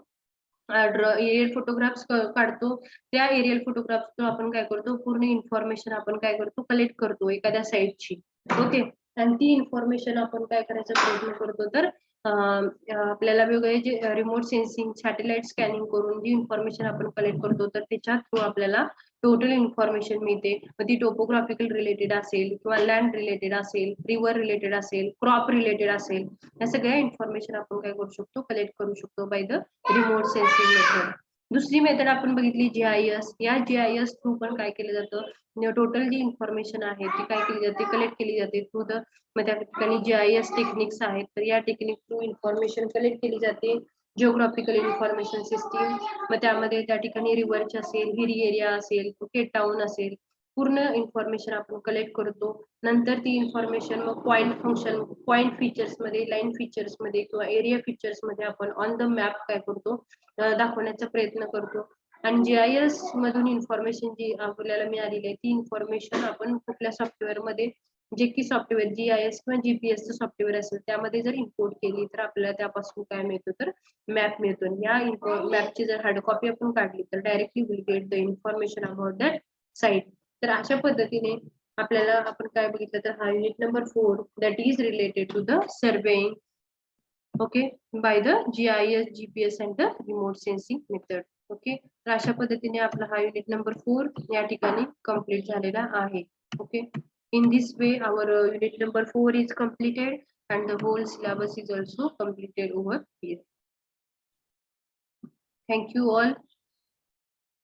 [SPEAKER 1] एरियल फोटोग्राफ्स काढतो. त्या एरियल फोटोग्राफ्स आपण काय करतो, पूर्ण इन्फॉर्मेशन आपण काय करतो, कलेक्ट करतो एखाद्या साईटची. ओके, आणि ती इन्फॉर्मेशन आपण काय करायचा प्रयत्न करतो, तर आपल्याला वेगळे जे रिमोट सेन्सिंग सॅटेलाइट स्कॅनिंग करून जी इन्फॉर्मेशन आपण कलेक्ट करतो तर त्याच्या थ्रू आपल्याला टोटल इन्फॉर्मेशन मिळते. मग ती टोपोग्राफिकल रिलेटेड असेल किंवा लँड रिलेटेड असेल, रिव्हर रिलेटेड असेल, क्रॉप रिलेटेड असेल, या सगळ्या इन्फॉर्मेशन आपण काय करू शकतो, कलेक्ट करू शकतो by the remote sensing method. दुसरी मेथड आपण बघितली GIS. या GIS थ्रू पण काय केलं जातं, टोटल जी इन्फॉर्मेशन आहे ती काय केली जाते, कलेक्ट केली जाते थ्रू द, मग त्या ठिकाणी GIS टेक्निक्स आहेत. तर या टेक्निक थ्रू इन्फॉर्मेशन कलेक्ट केली जाते. जिओग्राफिकल इन्फॉर्मेशन सिस्टीम, मग त्यामध्ये त्या ठिकाणी रिव्हरची असेल, हिरी एरिया असेल, ओके, टाउन असेल, पूर्ण इन्फॉर्मेशन आपण कलेक्ट करतो. नंतर ती इन्फॉर्मेशन मग पॉइंट फंक्शन, पॉइंट फीचर्स मध्ये, लाईन फीचर्स मध्ये किंवा एरिया फीचर्स मध्ये आपण ऑन द मॅप काय करतो, दाखवण्याचा प्रयत्न करतो. आणि GIS मधून इन्फॉर्मेशन जी आपल्याला मिळालेली आहे ती इन्फॉर्मेशन आपण कुठल्या सॉफ्टवेअर मध्ये, जे की सॉफ्टवेअर GIS किंवा GPS चं सॉफ्टवेअर असेल त्यामध्ये जर इम्पोर्ट केली तर आपल्याला त्यापासून काय मिळतो, तर मॅप मिळतो. या मॅपची जर हार्ड कॉपी आपण काढली तर directly will get the information about that site. तर अशा पद्धतीने आपल्याला, आपण काय बघितलं, तर हा unit number 4 that is related to the surveying, okay, by the GIS, GPS and the remote sensing method. Okay, तर अशा पद्धतीने आपला हा युनिट नंबर 4 या ठिकाणी कंप्लीट झालेला आहे. Okay. In this way, our unit number 4 is completed and the whole syllabus is also completed over here. Thank you all.